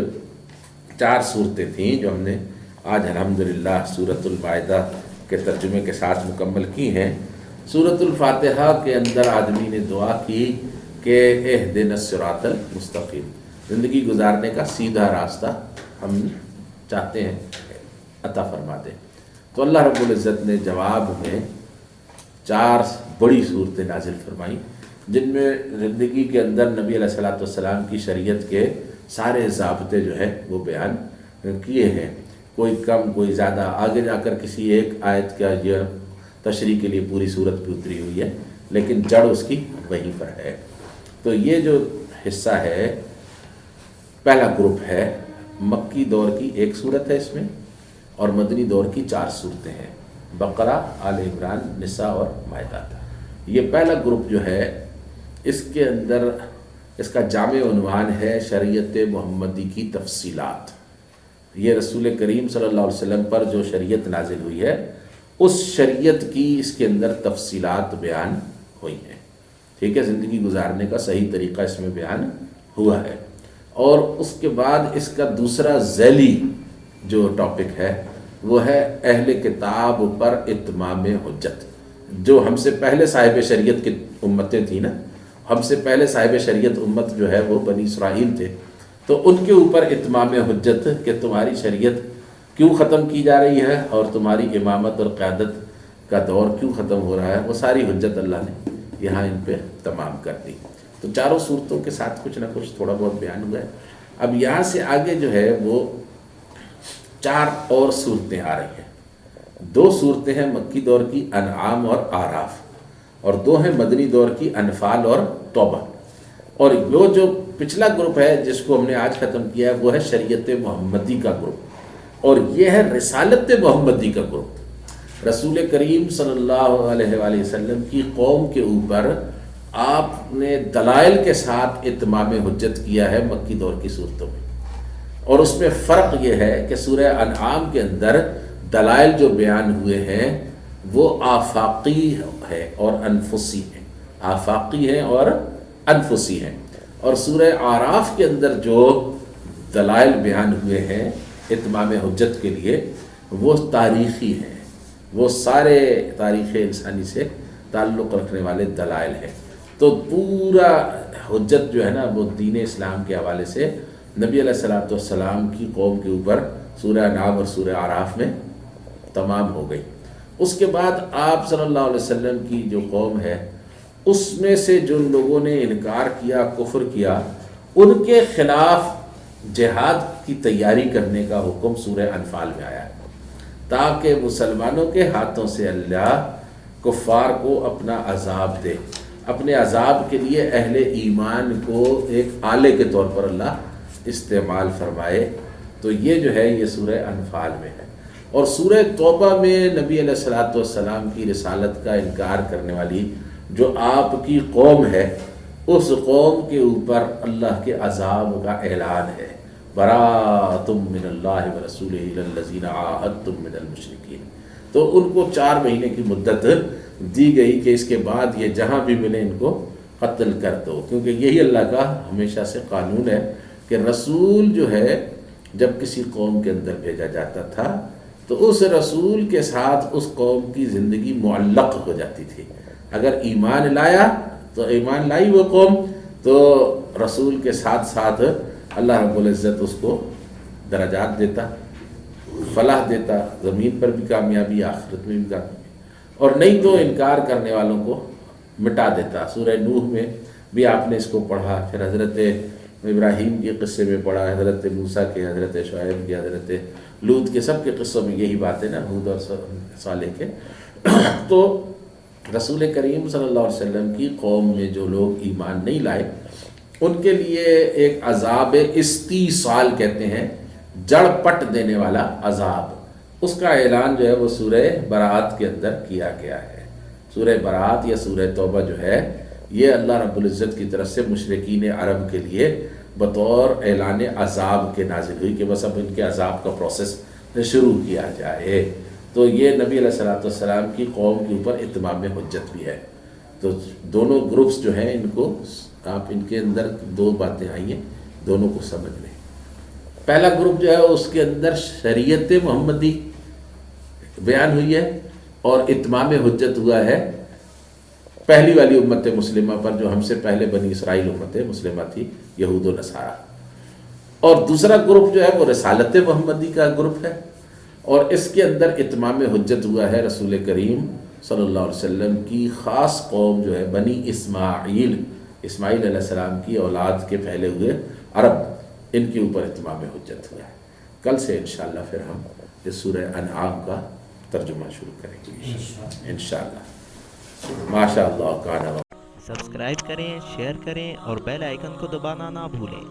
4 صورتیں تھیں جو ہم نے آج الحمدللہ سورۃ المائدہ کے ترجمے کے ساتھ مکمل کی ہیں، سورۃ الفاتحہ کے اندر آدمی نے دعا کی کہ اہدنا الصراط المستقیم، زندگی گزارنے کا سیدھا راستہ ہم چاہتے ہیں عطا فرما دیں، تو اللہ رب العزت نے جواب میں 4 بڑی صورتیں نازل فرمائیں، جن میں زندگی کے اندر نبی علیہ الصلوۃ والسلام کی شریعت کے سارے ضابطے جو ہے وہ بیان کیے ہیں، کوئی کم کوئی زیادہ، آگے جا کر کسی ایک آیت کا یہ تشریح کے لیے پوری صورت بھی اتری ہوئی ہے، لیکن جڑ اس کی وہیں پر ہے۔ تو یہ جو حصہ ہے، پہلا گروپ ہے، مکی دور کی 1 صورت ہے اس میں، اور مدنی دور کی 4 صورتیں ہیں، بقرہ، آل عمران، نساء اور مائدہ۔ یہ پہلا گروپ جو ہے اس کے اندر اس کا جامع عنوان ہے شریعت محمدی کی تفصیلات، یہ رسول کریم صلی اللہ علیہ وسلم پر جو شریعت نازل ہوئی ہے اس شریعت کی اس کے اندر تفصیلات بیان ہوئی ہیں، ٹھیک ہے، زندگی گزارنے کا صحیح طریقہ اس میں بیان ہوا ہے، اور اس کے بعد اس کا دوسرا ذیلی جو ٹاپک ہے وہ ہے اہل کتاب پر اتمام حجت، جو ہم سے پہلے صاحب شریعت کی امتیں تھیں نا، ہم سے پہلے صاحب شریعت امت جو ہے وہ بنی اسرائیل تھے، تو ان کے اوپر اتمام حجت کہ تمہاری شریعت کیوں ختم کی جا رہی ہے اور تمہاری امامت اور قیادت کا دور کیوں ختم ہو رہا ہے، وہ ساری حجت اللہ نے یہاں ان پہ تمام کر دی۔ تو چاروں صورتوں کے ساتھ کچھ نہ کچھ تھوڑا بہت بیان ہوا ہے۔ اب یہاں سے آگے جو ہے وہ 4 اور صورتیں آ رہی ہیں۔ 2 صورتیں ہیں مکی دور کی، انعام اور آراف، اور 2 ہیں مدنی دور کی، انفال اور توبہ۔ اور وہ جو پچھلا گروپ ہے جس کو ہم نے آج ختم کیا ہے وہ ہے شریعت محمدی کا گروپ، اور یہ ہے رسالت محمدی کا گروپ۔ رسول کریم صلی اللہ علیہ وآلہ وسلم کی قوم کے اوپر آپ نے دلائل کے ساتھ اتمام حجت کیا ہے مکی دور کی صورتوں میں، اور اس میں فرق یہ ہے کہ سورہ انعام کے اندر دلائل جو بیان ہوئے ہیں وہ آفاقی ہے اور انفسی ہیں، آفاقی ہیں اور انفسی ہیں، اور سورہ اعراف کے اندر جو دلائل بیان ہوئے ہیں اتمام حجت کے لیے وہ تاریخی ہیں، وہ سارے تاریخ انسانی سے تعلق رکھنے والے دلائل ہیں۔ تو پورا حجت جو ہے نا وہ دین اسلام کے حوالے سے نبی علیہ الصلوۃ والسلام کی قوم کے اوپر سورہ انعام اور سورہ اعراف میں تمام ہو گئی۔ اس کے بعد آپ صلی اللہ علیہ وسلم کی جو قوم ہے اس میں سے جو لوگوں نے انکار کیا، کفر کیا، ان کے خلاف جہاد کی تیاری کرنے کا حکم سورہ انفال میں آیا ہے، تاکہ مسلمانوں کے ہاتھوں سے اللہ کفار کو اپنا عذاب دے، اپنے عذاب کے لیے اہل ایمان کو ایک آلے کے طور پر اللہ استعمال فرمائے۔ تو یہ جو ہے یہ سورہ انفال میں ہے۔ اور سورہ توبہ میں نبی علیہ الصلوۃ والسلام کی رسالت کا انکار کرنے والی جو آپ کی قوم ہے، اس قوم کے اوپر اللہ کے عذاب کا اعلان ہے، براءۃ من اللہ ورسولہ الی الذین عاہدتم من المشرکین۔ تو ان کو 4 مہینے کی مدت دی گئی کہ اس کے بعد یہ جہاں بھی ملے ان کو قتل کر دو، کیونکہ یہی اللہ کا ہمیشہ سے قانون ہے کہ رسول جو ہے جب کسی قوم کے اندر بھیجا جاتا تھا تو اس رسول کے ساتھ اس قوم کی زندگی معلق ہو جاتی تھی۔ اگر ایمان لایا تو ایمان لائی وہ قوم تو رسول کے ساتھ ساتھ اللہ رب العزت اس کو درجات دیتا، فلاح دیتا، زمین پر بھی کامیابی، آخرت میں بھی کامیابی، اور نہیں تو انکار کرنے والوں کو مٹا دیتا۔ سورہ نوح میں بھی آپ نے اس کو پڑھا، پھر حضرت ابراہیم کے قصے میں پڑھا، حضرت موسیٰ کے، حضرت شعیب کے، حضرت لوط کے، سب کے قصوں میں یہی بات ہے نا، ہود اور صالح کے۔ تو رسول کریم صلی اللہ علیہ وسلم کی قوم میں جو لوگ ایمان نہیں لائے ان کے لیے ایک عذاب استیصال کہتے ہیں، جڑ پٹ دینے والا عذاب، اس کا اعلان جو ہے وہ سورہ براءت کے اندر کیا گیا ہے۔ سورہ براءت یا سورہ توبہ جو ہے یہ اللہ رب العزت کی طرف سے مشرکین عرب کے لیے بطور اعلان عذاب کے نازل ہوئی کہ بس اب ان کے عذاب کا پروسیس شروع کیا جائے۔ تو یہ نبی علیہ الصلوۃ والسلام کی قوم کے اوپر اتمام حجت بھی ہے۔ تو دونوں گروپس جو ہیں ان کو آپ ان کے اندر 2 باتیں آئی ہیں، دونوں کو سمجھ لیں۔ پہلا گروپ جو ہے اس کے اندر شریعت محمدی بیان ہوئی ہے اور اتمام حجت ہوا ہے پہلی والی امت مسلمہ پر جو ہم سے پہلے بنی اسرائیل امت مسلمہ تھی، یہود و نصارہ۔ اور دوسرا گروپ جو ہے وہ رسالت محمدی کا گروپ ہے، اور اس کے اندر اتمام حجت ہوا ہے رسول کریم صلی اللہ علیہ وسلم کی خاص قوم جو ہے بنی اسماعیل، اسماعیل علیہ السلام کی اولاد کے پھیلے ہوئے عرب، ان کے اوپر اتمام حجت ہوا ہے۔ کل سے انشاءاللہ پھر ہم اس سورہ انعام کا ترجمہ شروع کریں گے انشاءاللہ۔ ماشاء اللہ کانا۔ سبسکرائب کریں، شیئر کریں اور بیل آئیکن کو دبانا نہ بھولیں۔